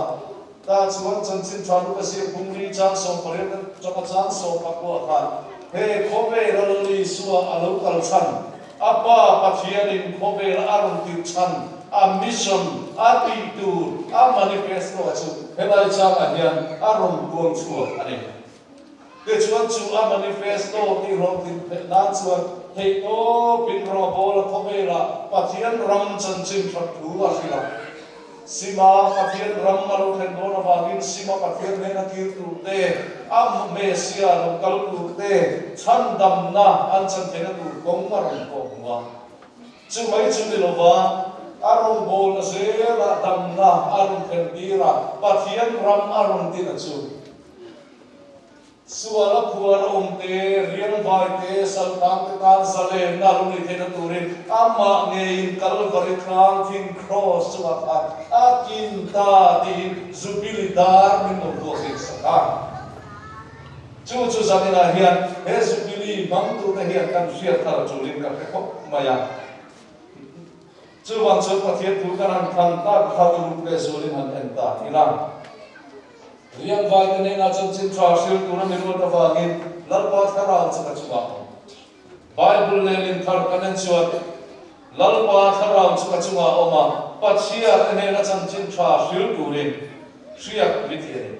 ta chuan chan chin thalu ka sim pungri chang som pare chaka chang som pakwa khan he khobera lani suwa alo kal chan apa pathianin khobera arun ti chan a mission a pitu a manifesto chu helai chang hian arum buang chu ani ke chuan chu a manifesto ti rom tin nan chuan hei o pin ro bol khobela pathian ram chan chin that thu a sila sima pathian ram malu khen do na wangin sima pathian ne na kir tu te am mesia lokal tu te chan dam na an chan thena tu kong maram ko wa chu mai chu ni lo wa arung bol na sela dam na arung kendira pathian ram arung tin chu suala puara umte riang vai te saltang te kan sale na lu ni thena turin amma ngein kalvari khan thin cross chu a akin ta ti zubilidar min no ko saka chu zanina hian he zubili bang tu na hian kan sia thar chulin ka khop maya chu wang chu pathian thu kan than ta khawin pe zulin han enta ila riang vai te na chan chin tra sil tu na min ta wangin lalpa thara chu chuwa bible lelin thar kanen chuat lalpa thara chu chuwa oma pachia te na chan chin tra sil tu rin siak vithian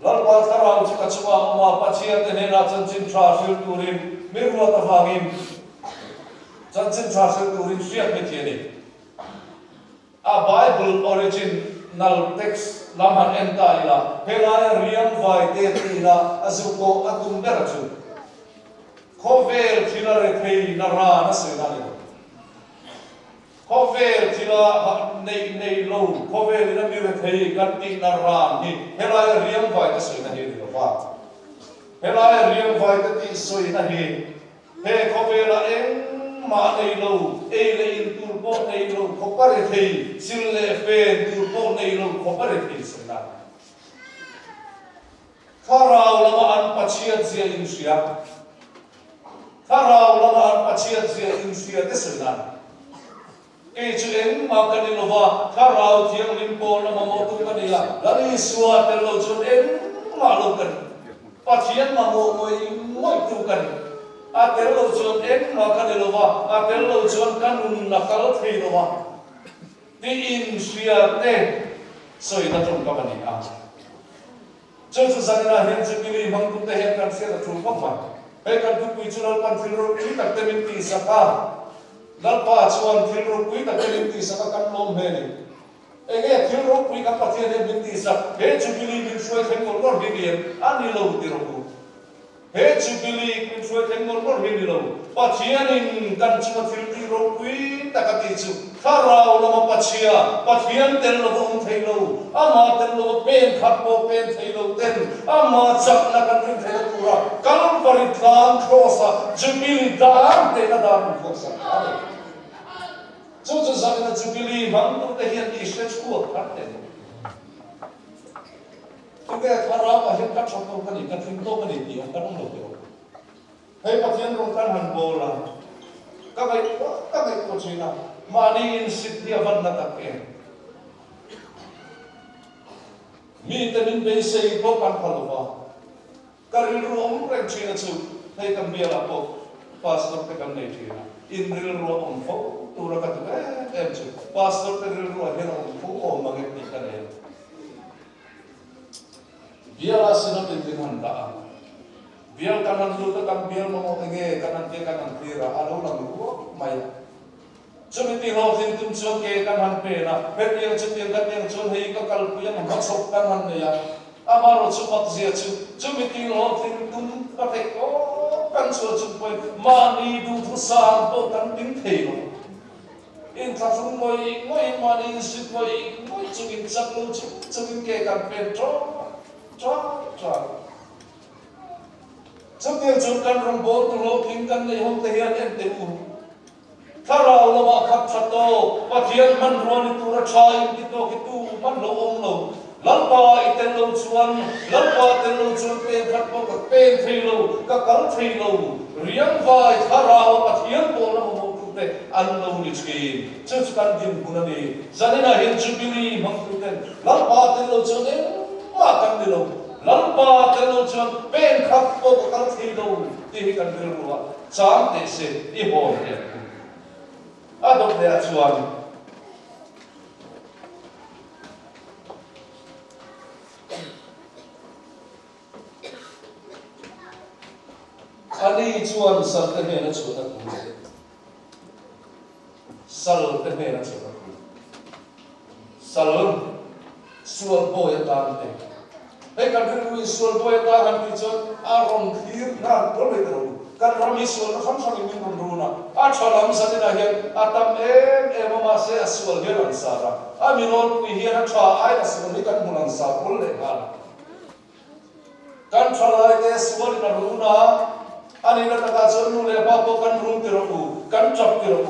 lalpa thara chu chuwa oma pachia te na chan chin tra sil tu rin mirwa ta wangin chan chin tra sil tu rin siak vithian a bible origin nal text lamhan enta ila helaya riam vai te tina azuko atum berachu khovel thila re thei na ra na se na le khovel thila nei lo khovel na mi re thei kan ti na ra ni helaya riam vai ta se na hi ri wa helaya riam vai ta ti soi na hi he khovela eng ma nei lo e le in tu po nei lo khopare thei sil le fe tu po nei lo khopare thei se na Farau lama an pachiat zia in sia. Farau lama an pachiat zia in sia tesunan. E chueng ma kanilova farau thiang limpo lama motu kania. Lari suat telo chun en ma lo kan. Pachiat ma mo moi tu kan. A telo chun en ma kanilova. A telo chun kanun nakal theinova. Ti in sia te soi na chung ka bani a. Chu zanina hian chupili mangtu te hian kan sia thu khop ma he kan tu pui chulal pan thilro ki tak te min ti saka lalpa chuan thilro pui tak te min ti saka kan lom he ni enge thilro pui ka pathian he min ti sak he chupili min suai theng ngor ngor hi ani lo ti ro ku he chupili min suai theng ngor ngor hi lo pathian in kan chu thil ti ro pui takati chu Farau lama pachia, pathian ten lo om thailo, ama ten lo pen khapo pen thailo ten, ama chak na kan rin thailo pura, kalam paritlan krosa, jubili dar te na dar krosa. Chu zanina jubili mang tu te hian ishe chku khatte. Tuke farau a hian kat chok kan ni kan rin to kan ni ti kan lo te. Hei pathian rong kan han bola. Ka bai ko china. Mani in siddhya vanna takke mi tanin be sei ko kan phalwa karil ru om rem china chu thei kam biala po pastor te kam nei thina in ril ru om fo tura ka tu em chu pastor te ril ru hen om fo o mangi ti kan e biala sina te tin da bial kanan lu ta kam bial mo nge kanan te kanan tira alo lang ru mai Chumiti ho tin tum chon ke kan han pe na pet yang chutin kan yang chon hei ka kal pu yang hak sok kan han ne ya amaro chupak zia chu chumiti ho tin tum ka te ko kan chu chu poi mani du thu sang to kan ding thei lo in tha sung moi mani su moi chu in chak lo chu in ke kan pe tro chumiti chon kan rong bo tu lo tin kan nei hom te hian en te u Tharau lama khat chato pathian man ruan tu ra chai kito kitu man lo ong lo lalpa iten lo chuan lalpa ten lo chuan pen khat po ka pen thei lo ka kal thei lo riang vai tharau pathian po la mo tu te an lo ni chi chu kan din punani zanina hin jubilee mang tu ten lalpa ten lo chuan ma kan di lo lalpa ten lo chuan pen khat po ka kal thei lo ti kan dir ruwa cham te se I ho he adok de chuan ani chuan sal te he na chuna ku sal te he na chuna ku sal sual boy ta te he kan ri sual boy ta han pi chuan a rom thir na ko le ro kan rami sual na kham sang min ron runa a chalam sanina he atam em ma se sual he ran sara a minon ku hi na tha ai na sual ni kan mulan sa kol le kan thalai te sual na runa ani na taka chon nu le pa po kan rum ti ro kan chap ti ro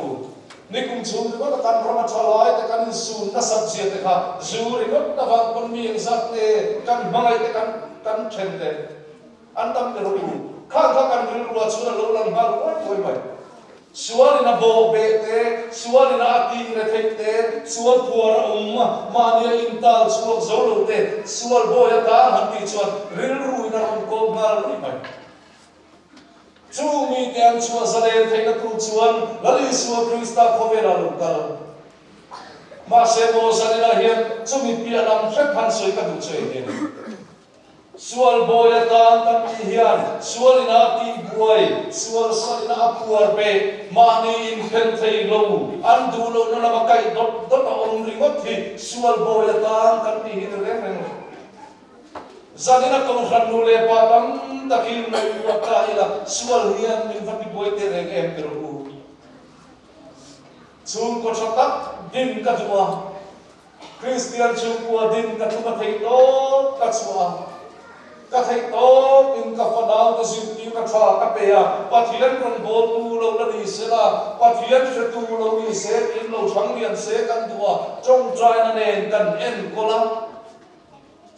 ni kum chung ko ta kan rama chalai te kan su na sab chi te kha zu ri ko ta wang kon mi exat te kan mangai te kan chen te an tam te ro kha kan ri ru chu na lo lang ba ko mai sual na bo be te sual na ati na thei te sual puar ma ni in tal sual zo lo te sual bo ya ta han ti chuan ril ru na on ko ngal ri mai chu mi tiang chua zale theina tu chuan lali suwa krista khovera lokal ma se mo sanina hian chu mi pia lam thek phan soi ka du chei he sual boya ta kan hian sual ina ti buai sual salina apuar be ma ni in phen thei lo an du lo na ma kai dot dot on ri ngot thi sual boya ta kan ti hi le reng zanina ko khan nu le pa tam takil no wa ka ila sual hian min fati boy te reng em pero u chung ko chatak din ka jua Christian chung ko din ka tu thei to ka chua ka thei to in ka fanau ka sim ti ka tha ka pe ya pathian ron bol tu lo la ni se la pathian se tu lo ni se in lo thang lian se kan tua chong trai na nen kan en ko la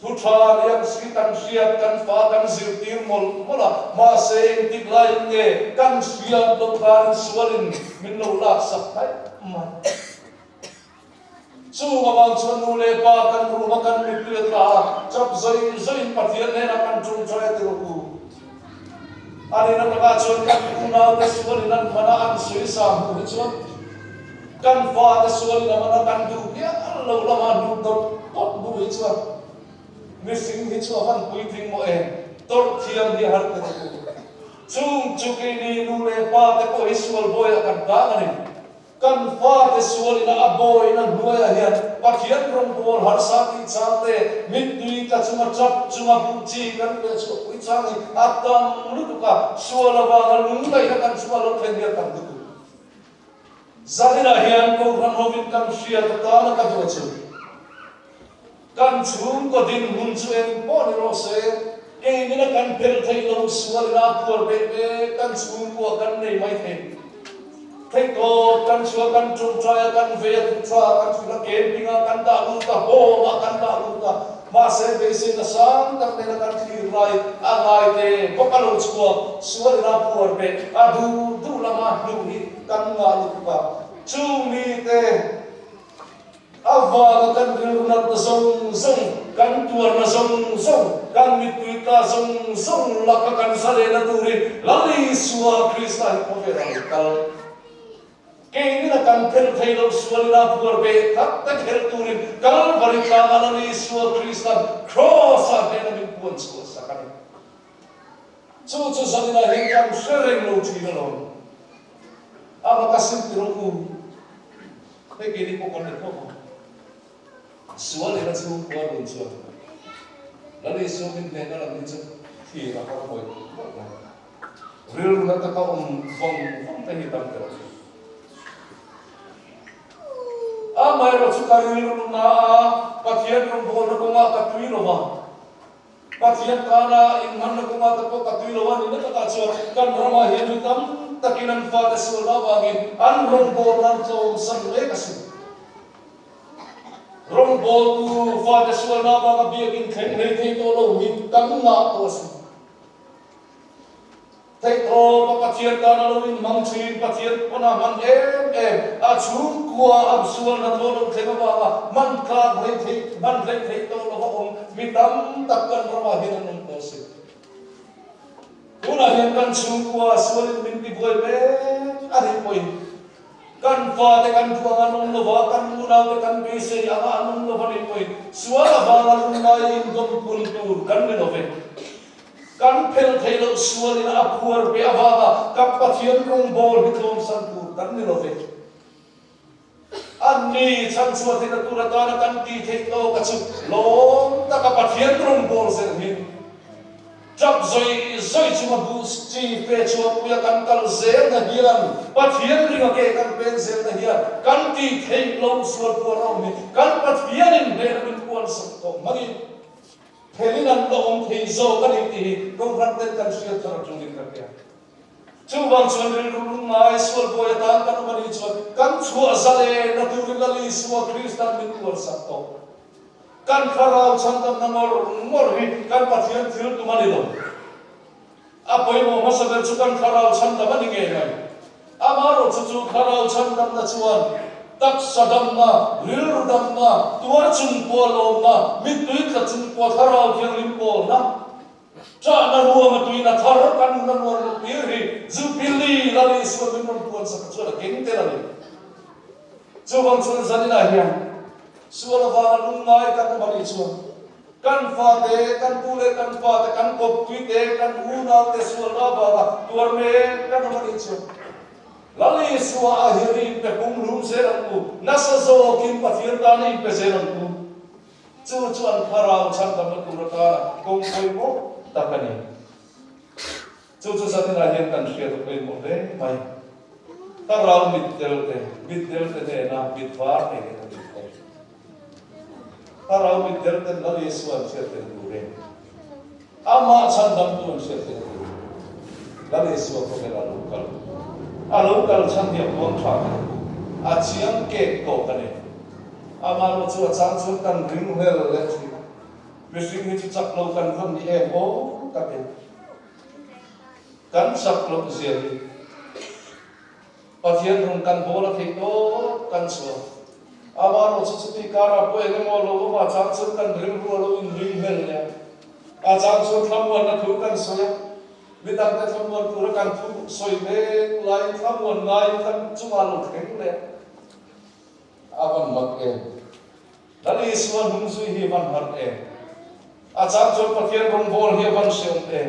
thu tha liang si kan siat kan fa kan zir tir mol mola ma se in tik lai nge kan siat lo kan sualin min lo la sak thai ma chu ma bang chuan nu le pa kan ru ma kan mi ple ta chap zoi zoi pathian ne na kan chung choi te ro ani na ka chuan kan ku na te sualin an mana an sui sa mu chuan kan fa te sualin mana kan du ya lo la ma du dot pot bu chuan ni sing hi chu han pui thing mo e tor thiam hi har te chung chuki ni nu le pa te ko isual boy kan ta ani kan fa te sual ina aboy na nuai a hian pathian rom bol har sa ti chate mit tui ka chuma chap chuma bu chi kan le chu pui changi atam lu ka sual ba na lung kai kan chuma lo theng ya kan du zalina hian ko ran hovin kan sia ta na ka du chu kan chung ko din hun chu en po ni ro se e ni na kan pel thai lo sual na por be kan chung ko kan nei mai thei thei to kan chua kan chung trai kan ve tu tra kan chu la ke pinga kan da lu ta ho ma kan da lu ta ma se be se na sang tak ne kan thi rai a ngai te ko ka lo chua sual na por be a du la ma du ni kan nga lu ka chu mi te ava kan rir na zong zong kan tuar na zong zong kan mitui ta zong zong la ka kan sale na turi lali suwa krista ko vera kal ke ni na kan thel thei lo suwa na puar be tak tak hel turi kal bari ta lali suwa krista cross a de na min puan suwa sakan chu sanina hin kan shereng lo thi na lo ama kasim tiro ku pe ke ni ko kon ne ko sual ina chu ko run chu lali so min ne na min chu thi ra ka ko ril na ta ka phong ta hi tam ka a mai ro chu ka ril na pathian ro bol ro ma ka tui ro ma Pathian kana in man ko ma ta ko katui lawan ni ta chu kan rama hian tam takinan fa ta sul na wangin an ron bo nan so san le kasu ron bo tu fa ta sul na ba ka biakin khen nei thei to lo min kam na to su thei to pa pathian kana lo in mang chin pathian ona man a chung kwa ab sul na to lo thei ba man ka nei thei man nei thei to lo om mi tam takkan rama hian an to se una hian kan chung kwa sul min ti boi be ari poi kan fa te kan tuang anong lo ba kan una te kan be se anga anong lo ba ni poi suala ba ngal ngai in dom kun tur kan ni lo ve kan phel thei lo sual in apuar be awaga kap pathian rong bol hi thom san tur kan ni lo ve Ani chan chua te na tura ta na kan ti thei to ka chu lom ta ka pathian rong bol se hin chap zoi chuma bu chi pe chua puya kan kal zel na hian pathian ringa ke kan pen zel na hian kan ti thei lo sual pu ro mi kan pathian in be min puan sak to magi thelin an lo om thei zo kan ti kong ran ten kan sia thar chung din ka pya chu bang chuan rin rum mai sual boy ta kan mari chuan kan chu azale na tu rin li suwa kristan min puan sak to kan kharau chandam na mor hi kan pathian thil tu mani lo apoi mo masaber chu kan kharau chandam ani nge ngai amaro chu kharau chandam na chuan tak sadam na ril rudam na tuar chung po lom na mit tui ka chung po kharau kyang lim po na cha na ruwa ma tui na thar kan na nuar lo pi hi zu pili lali suwa min mon puan sa chu la keng te lali chu bang chuan zanina hian suala ba lung ngai kan mari chuan kan fa te kan pule kan fa te kan kop tui te kan una te suala ba tuar me kan mari chuan lali suwa ahiri pe kum rum se ran ku nasa zo kim pathian ta ni pe se ran ku chu chuan kharau chan ta ma tu ra ta kong koi mo ta kani chu sa te na hian kan share to koi mo le mai ta rau mit del te na bit var te Karau mit derten lali suan serten dure. Ama chan dam tuan serten dure. Lali suan ko kela lokal. A lokal chan dia buang thang. A chiang ke ko kane. Ama lo chu chang chu kan ring hel le chi. Mishing hi chu chak lo kan kham ni e bo ka pe. Kan sak lo sia hi. Pathian rung kan bola thei to kan suan. Amaro chuchuti kara po ene mo lo ma chang chu kan ring ru lo in ring hel ya a chang chu thamwan na thu kan soya midang te thamwan tu ra kan thu soi me lai thamwan ngai kan chu ma lo theng le avan mak e dali suan hung sui hi van hat e a chang chu pathian rong bol hi van seum e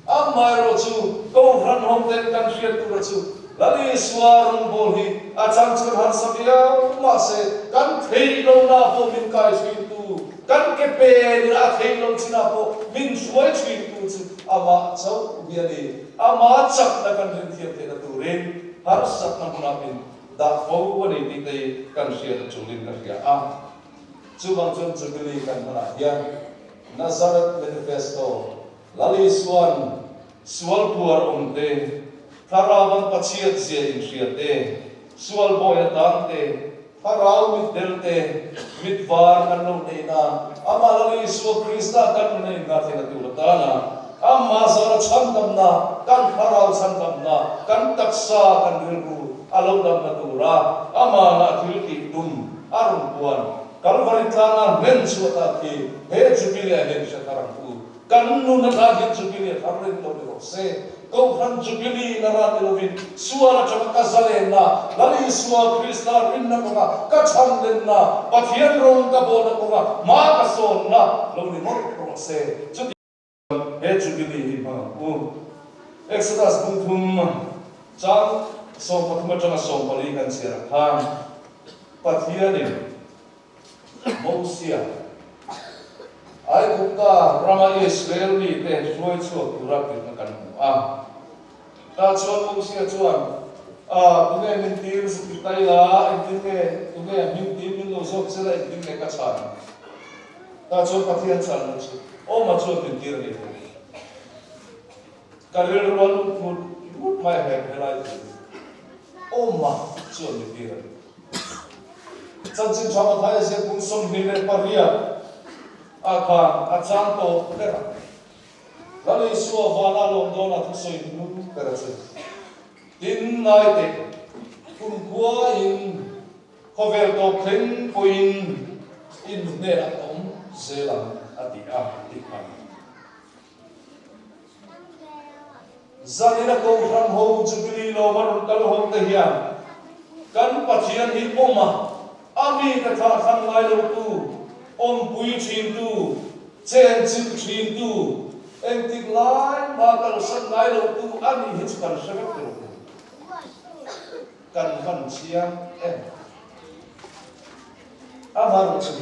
amaro chu ko ran hom ten kan shia tu ra chu lali suarung bolhi achang chun han sabia ma se kan thei lo na po min kai chin tu kan ke pe ni a thei lo china po min suai chin tu chu ama chau bia ni ama chak na kan rin thiam the na tu ren har sak na na min da fo wo ni ti te kan sia da chulin ka ria a chu bang chun chukili kan na ya Nazareth manifesto lali sual puar te Tharawan pachiat sia in siate sual boya tante tharau mit delte mit var kanno neina amalali su krista kan nei na thena tulatana amma sara chandamna kan tharau chandamna kan taksa kan rilku alodam na tura ama na thilki dum arun puan kalvari tlana men suata ki he jubilia hen shatarangku kannu na ka jubilia tharren lo se kau han jubilee na rat lovin suara chama kazalena lali suwa krista rinna ko ka chamlen na pathian rong ka bona ko ma ka son na lovin mo ko se chuti he jubilee hi ma u exodus bunthum chang so pathuma chama so pali kan sira kham pathian ni mosia ai kuka rama israel ni te suai chu turak na kan a ta chuan mo sia chuan tune min tir su tai la tune min tir min lo sok se la din ka chan ta chuan pathian chan chu ô mà chưa tiền kia này cái điều đó luôn một mai hè lại ô mà chưa tiền kia chân chính cho mà thấy sẽ cũng sống đi lên Paris à khang à chang to cái nào đó là xua vào là lòng đó là thực sự muốn cái đó tin ngay thế cũng qua in có vẻ to khen point in nè là ông sẽ làm ati tikman gia đình cô ram home jubilee lo mar kal home te hian kan pathian hi oma ami ta tha khan ngai lo tu om pui thin tu chen chim thin tu em tik lai ma kal san ngai lo tu ani hi kal sagat lo kan han chiam em amar chu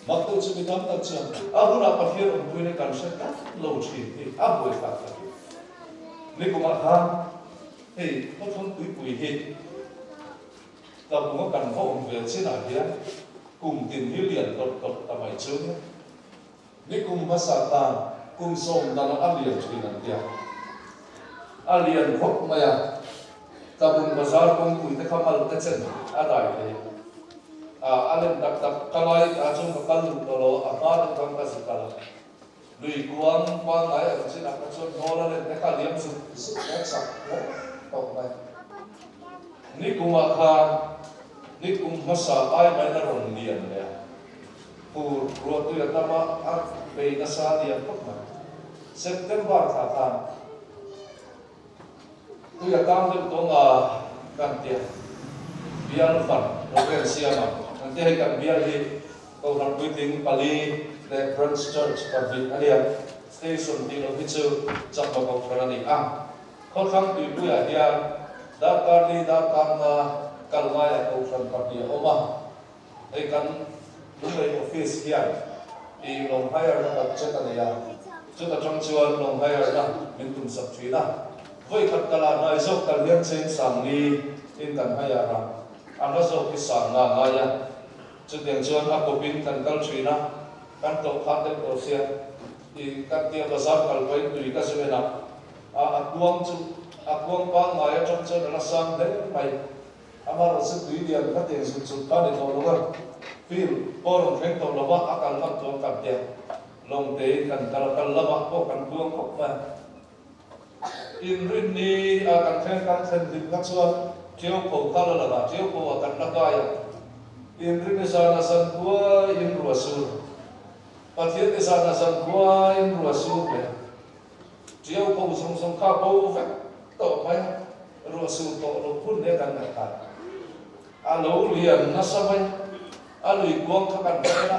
mặc dù chỉ biết tập trường, abu na pathian ông vui này cần sẽ cắt lâu chỉ thì abu phải cắt. Nếu cũng mặc hàng, thì nó không quý hết. Ta cũng có cần họ về chế nào thế, cùng tiền hiếu liền tốt ta phải chớm. Nếu cùngภาษาta, cùng song ta nó alien chỉ là tiền. Alien hốt mà ya, ta cùng bazar cùng quý ta không ăn ta chân, đại thế. Alam tak kalai acung bakal tolo apa tentang kasikala. Lui kuang ngai ở trên đặt cho nó lên cái khả liêm sự cách sạch tổng này. Ní cùng mà khan, ní cùng masa ai mai na rong liền này. Pur ruột tôi là ta mà ăn về na sa liền tốt mà. September thà khan. Tôi là tam được tông căn tiền. Biar phần, rồi cái siam mà. Nanti hari kan biar di kau nak meeting Bali the Branch Church Bali ada station di Lohicu jam bakau kerana kau kan tu ya dia datang kalmai atau kerana dia oma hari kan mulai office dia di Long Hire nak cakap ni ya kita jangcuan Long Hire nak mintum sabtu na voi kat kala na esok kalian sen sangni in kan hire na anda so kisah ngaya cho tiền chuan áp bộ pin cần câu chuyện na căn tổ phát đến tổ xe thì các tiệm bazar cần quay tùy các sự nào buông qua ngày trong chân là sang đấy mày mà nó sẽ tùy tiền các tiền sụt sụt ta để thầu đúng không phim bao đồng khen thầu là bao akan làm tuang cầm tiền lòng tế cần cần làm bao cần buông không mà in rin ni cần khen thì các chuan chiếu cổ ta là chiếu cổ cần đắc gai in rin sana san kuwa in ruasu pathian sana san kuwa in ruasu le chiếu cổ song song ka bo vek to mai ruasu to lo phun ne kan ka alo lian na samai alui kuang ka kan na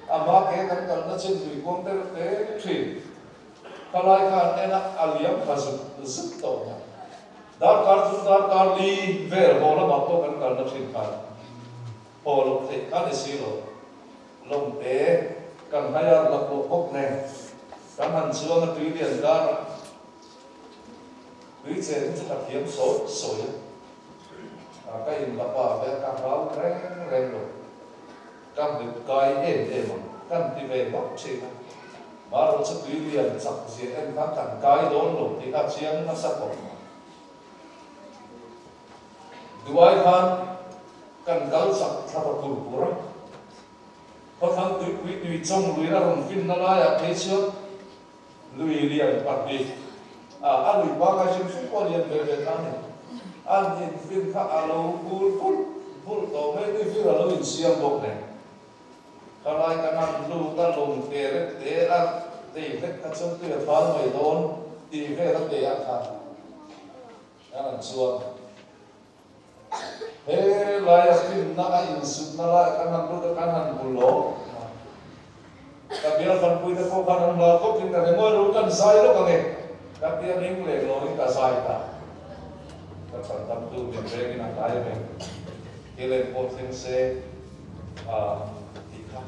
ama ke kan na chen lui kuang te thrin kalai kan ena aliam khazu zut to na dar kar li ver bola ma to kan na thrin khan Polo thì các địa sĩ lồng tế cần hay là lập bộ quốc này các hành xưa là tùy điện ra tùy chế rất là kiếm số cái hình lập vào với các báo rèn rồi các được coi êm các đi về bóc chế mà rồi sẽ tùy điện sắp diễn em các cảnh cái đốn lục thì các chiến nó sắp bổng đuôi khan kan kal sak thapa pura pathang tui chong lui la rong fin na la ya phechio lui lian patbi lui ba ka sim su ko lian ve ta ne an in fin kha alo bul to me ni fi alo in siam bok ne kalai kanan lu ta lom te ka chong tu ya phal mai don ti ve la te ya kha an chuan he lai fin na in sut na la kanan lu kanan bulo kabia fan pui ta ko kanan la ko tin ta mo ru kan sai lo ka nge kabia ning le lo ni ka sai ta ka san tam tu min re ni na kai me kele ko tin se ti ka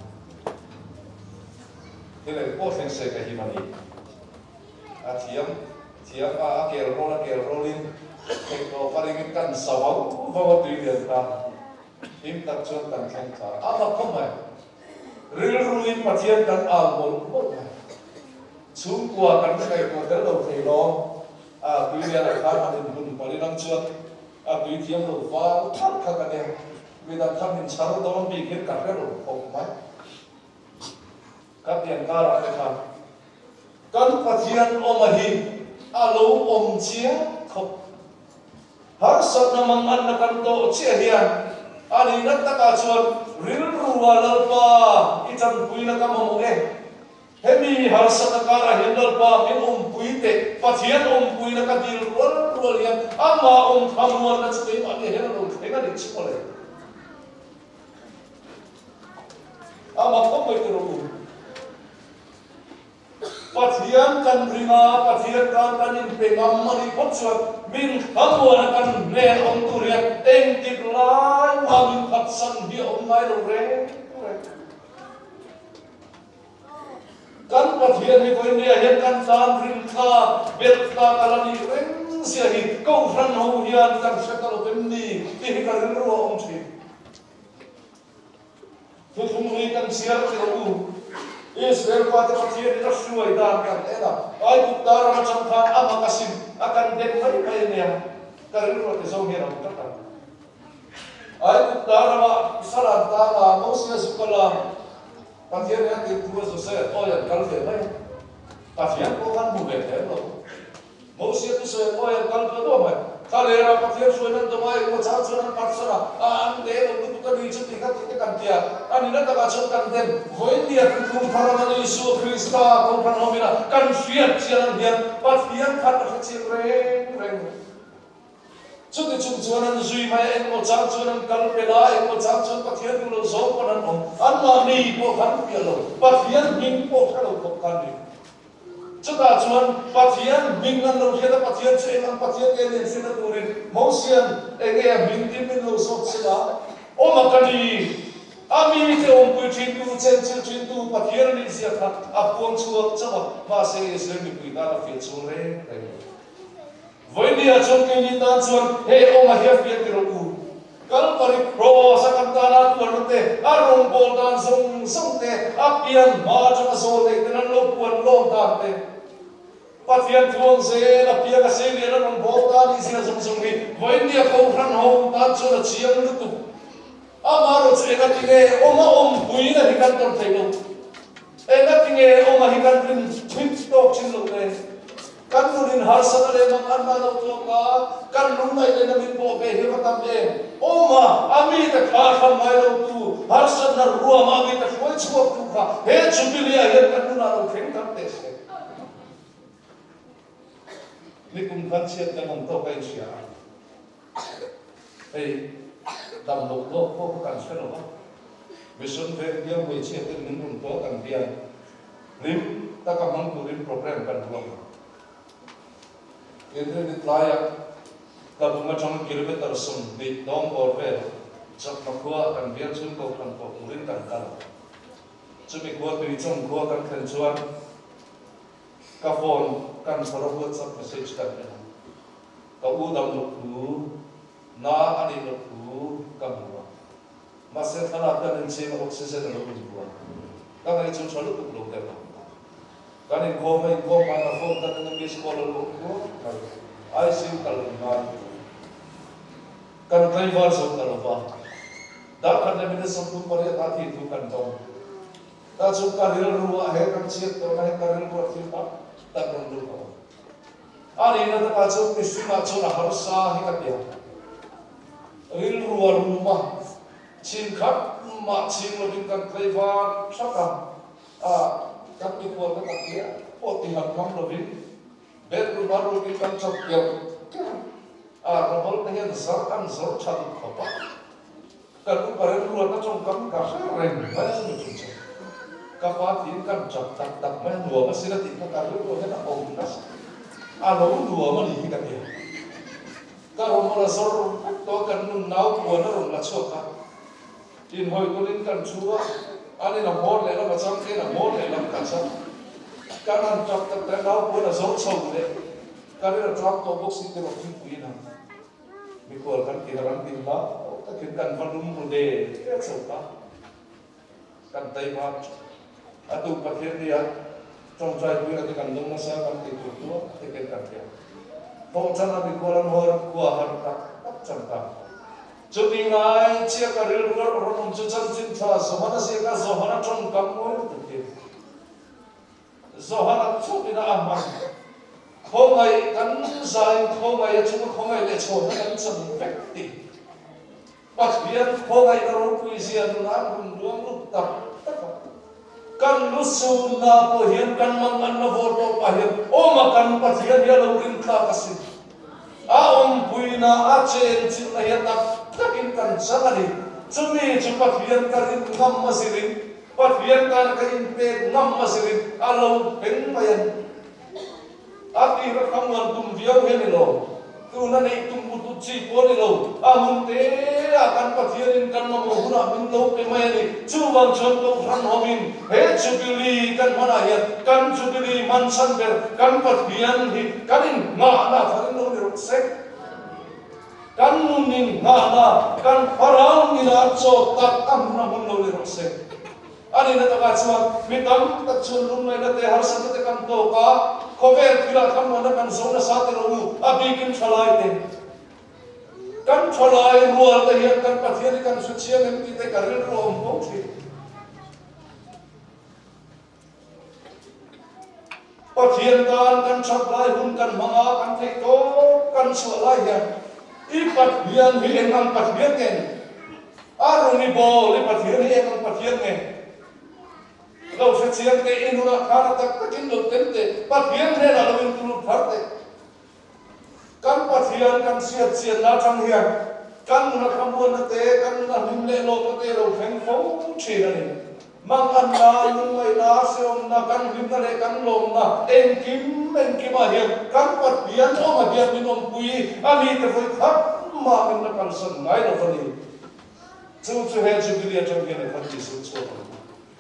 kele ko tin se ka hi mani thiam ke ro lin cái cô phát hiện căn sáu vô tùy điện ta im tập trung cần khen ta mà không phải ril ruin pathian kan al bol chung kwa kan kai ko tel lo thei lo quý vị là khá là mình buồn bởi năng chưa quý thiêm đồ và thắt khá cả đẹp vì là thắt mình sáng đó bị khiến cả cái đồ không phải các tiền ca là cái thằng căn phát hiện ôm hi alo ôm chia không har sat namang an na kan to chia hian ani nat ta ka chuan ril ruwa lalpa itan pui na ka mo hemi har sataka hendal pa min puite pathian pui na kadil rol yan ama thamuan na chei ma ni hena ro thenga ni chikole ama ko mai ro pathian kan ringa pathian kan in pe ngamani potsuat min thamuan kan ne turian eng tik lai ma min khatsan hi mai ro re kan pathian ni koi ne hian kan san rin kha bet ka kalani reng sia hi ko ran ho hian kan sakalo pem ni ti ka rin ro om thi tu thum ri kan siar ti ro Israel pa ta pathian ni suai dan kan ela ai ku dar ma cham kha ama kasim akan den mai mai ne ka rin ro te so hi ra ta ta ai ku dar ma salat ta ma mo sia sukala pathian yang kedua selesai, oh yang kalau dia baik, pathian bukan bukan hello, mau siapa selesai, oh yang kalau dia doa baik, kalau era pathian suanan doa baik, mau cakap suanan parsana, ande untuk bukan diizinkan kita kan dia, ane nak kacau kan dia, kau dia kan paraman Yesus Kristus, kau paraman Homina, kan siap siaran dia, pathian kan kecil reng. Chúng chuan zui mai en mo chang chuan kal pela en mo chang chuan pathian lo zo panan om an ma ni po khan pialo pathian min po khalo ko kan ni chuta chuan pathian min an lo kheda pathian che an pathian ke len sin turin mo sian enge min tin min lo zo sila o makani ami te om pui thin tu chen chin tu pathian ni sia kha apong chuak chawa ma se isle mi pui da fi chu re với nia trong kinh ni tan chuan he ông mà hiệp việt cái u kal pari pro sa kan ta na tuan te arong bol dan song te apian ma cha so te nan lo puan lo dan te pathian thuang se la pia ka se le ron bol dan ni sia song ni với nia ko ran ho tan chuan chiang lu tu amaro che ka tinge oma pui na hikan ton thei lo e ka tinge oma hikan rin twin stock chin lo te kan nurin har sakale mang an ma lo to ka kan nun mai le na min bo be he ka be oma ami ta kha kham mai lo tu har san na ruwa ma mi ta khoi chuak tu kha he chubilia he kan nun lo theng tam te se ni kum khan chiat ka mong to kai chia ei dam lo lo ko kan se lo vision ve dia mo chiat ka min rum to kan dia rim ta ka mang tu rim program kan lo Indra nitlaya kabunga chong kilometer sum ni dong orve chak makua kan bian chun ko kan ko murin kan kal chumi ko tu chong ko kan khan chuan ka phone kan saro WhatsApp message kan ka u dam lo ku na ani lo ku kam wa ma se thana kan che ma oxygen lo ku wa ka ngai chu chalu ku lo te kan in ko mai ko ma na phone kan na miss call lo ko ai sim kal ngai kan driver so kal ba da kan le min sam tu pare ta thi tu kan dong ta chu ka ril ruwa he kan chiat to na he ka ril ruwa thi pa ta kan du ko ani na ta chu ni sima chu na har sa hi ka pia ril ruwa ruma chin khat ma chin lo bin kan driver saka các cái quân các đặc biệt, ô thì học không được biết, biết rồi bắt đầu cái căn chọc kiểu, rồi bắt đầu hiện giờ ăn giờ chặt khó quá, cái lúc cái luôn nó trong cắm cả sáng rèn mấy sự chuyện gì, các khóa thì căn chọc tập mấy đùa mà xin là tìm các lúc rồi cái là ổn đó, lâu đùa mà đi cái gì, các hôm mà giờ tôi cần nung nấu của nó rồi là chuột cả, in hồi tôi lên cần chúa anh là mốt này nó mà xong cái là mốt này làm cả xong các anh chọc tập cái đó bữa là dấu sâu đấy cái đấy là chọc tôi bốc xích cái một phim quý nào mình còn cần kia là tìm đó các kiến cần văn đúng một đề cái sâu đó kan tay ma atu pathian dia trong trai quý là cái cần đông nó sẽ cần tiền của chúa thì cái cần tiền phong chân là bị cô lan hồn của hạt tắc tắc chân tắc cho đi ngay chia cả rìu rìu rồi ông chú chân xin thà số hắn sẽ cả số hắn trong cam ngôi tự nhiên số hắn chốt đi đã ăn mặn không ai cắn dài không ai chúng không ai để chôn nó cắn chân vẹt tỉ bắt biến không ai đâu quý diện nó ăn luôn lúc tập tất cả kan lusu na ko hian kan mang an na voto pa hian o ma kan pathian ya lo rin kha kasi a puina a chen chin na hian takin kan sangani chumi chu pathian ka rin ngam ma sirin pathian ka in pe ngam ma sirin a lo peng mayan a ti ra khamwan tum viau hian lo tu na nei tum butu chi ko ni lo a mun te a kan pathian in kan ma mo huna min lo pe mai ni chu wang chon to ran homin he chubili kan mana hian kan chubili man san ber kan pathian hi kan in nga na tharin lo ni rok se kan nun nin nga na kan parang ni na cho tak am na mun lo ni rok se ani na ta ka chuan mi tam tak chun lum mai na te har san te kan to ka khover phila kan na kan zo na sa te ro a bi kin thalai te kan thalai rual te hian kan pathian kan su chiang em ti te ka ril ro om po thi pathian kan chap lai hun kan manga kan thei to kan su lai hian i pathian hi en ang pathian ngen aruni bo le pathian hi en ang pathian ngen lo se chiang te inuna khana tak takin lo tente pathian he la lo in tu pharte kan pathian kan siat siat na thang hian kan na khambon na te kan na him le lo te lo pheng fo chi na ni mang an na lung mai na seom na kan him na le kan lom na en kim ma hian kan pathian o ma hian min om pui ami te voi khap ma min na kan san ngai lo fani chu he chu bi le chang hian kan ti su chu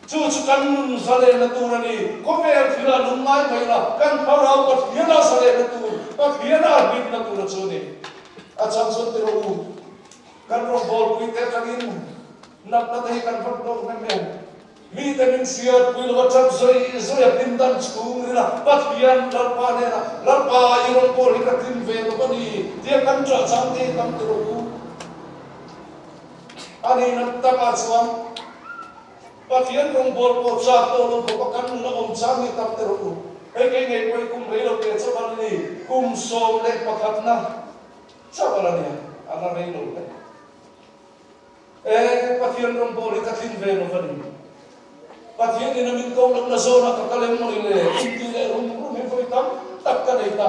chu kan nun sale na tu na ni ko me thila lum mai mai la kan pharau pathian na sale na tu pathian na bit na tu na chu ni a chang son te ro kan ro bol pui te tangin nak na te kan phot dok na me mi te min siat pui lo chap zoi a tin dan chung ni na pathian lar pa ne na lar pa i ro bol hi ka tin ve lo ni te kan cha chang te tam te ro ani na ta ka chuan pathian rong bol po cha to lo ko kan na om chang ni tam te ro e ke ngai poi kum rei lo te cha ban ni kum som le pakhat na cha bala ni ana rei lo te e pathian rong bol ka tin ve no van pathian ni na min ko lo na zo na ka kalem mo le ti le rum mi foi tam tak ka nei ta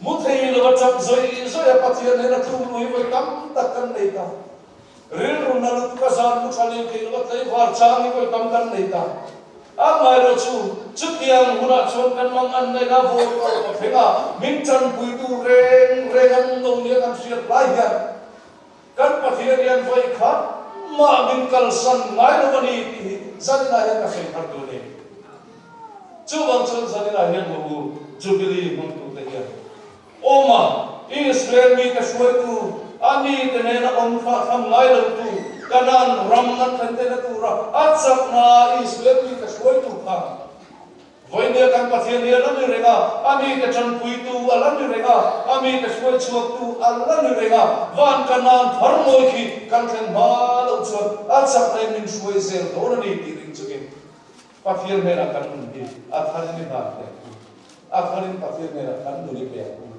mu thei lo chap zoi a pathian ne na thu lui voi tam tak kan nei ta ril rum na lu ka zan mu thali ke lo tai war chang ni voi tam kan nei ta a mai ro chu tiang huna chon kan mang an nei na vo ko phenga min chan pui tu reng an lo ni kan siat lai ya kan pathian yan voi kha ma min kal san ngai lo ni zan na ya ka sei thar tu ni chu bang chon zan na hian mo jubilee mun tu te ya oma Israel mi ka shoi tu ani te ne na om kha tham lai lo tu kanan ram na thante na tu ra achak na Israel mi ka shoi tu kha voi ne kan pathian ne lam ni renga ami te chan pui tu alam ni renga ami te shoi chuak tu alam ni renga van kanan thar moi khi kan thlen ma lo chuak achak na min shoi zel do na ni ti ring chukin pathian ne na kan ni a thar ni ba te a tharin pathian ne na kan ni pe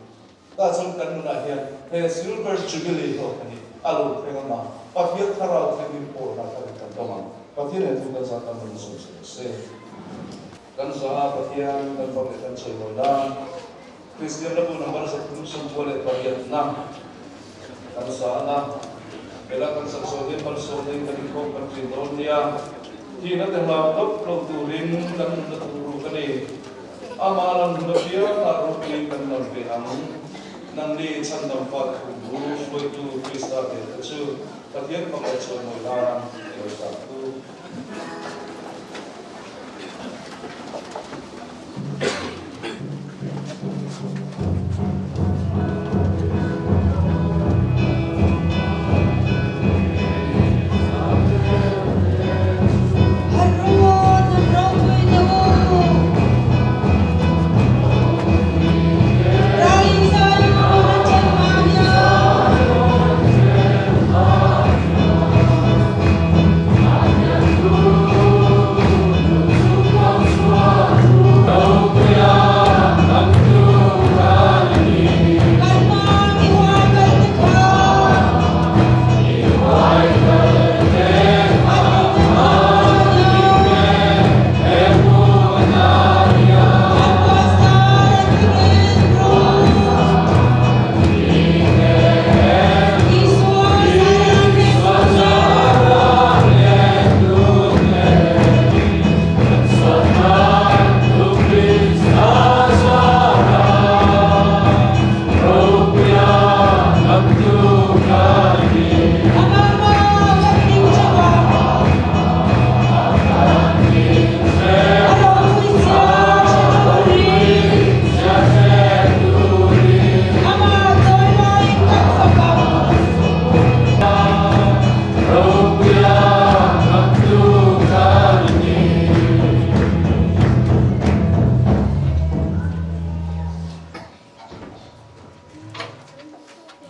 ta chon kan na hian he silver jubilee ho ani alu phenga ma pathian tharau thengin por na kan toma pathian ne tu kan sa kan mun so se kan sa pathian kan pom kan choi lo na Christian na bu number sa tu sum pole pathian na kan sa na bela kan sa so din par so din kan ko kan tin don dia ti na te la dop lo tu ring kan na tu ru kan ni amalan na pia na ru kan na be am nang ni chan dam fa khu ru shoi tu krista te chu pathian pa ka choi mo la yo sa tu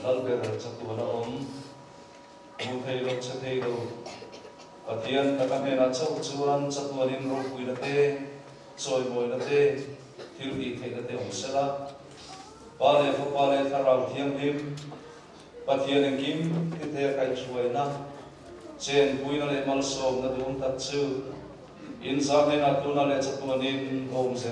lalber chatu na mu thei lo che thei lo pathian ta kan na chau chuan chatu anin ro pui na te soi moi na te thil i thei na te ong sela pale fo pale tharau thiam him pathian en kim ke the kai chuai na chen pui na le mal som na dum ta chu in sa ne na tu na le chatu anin om se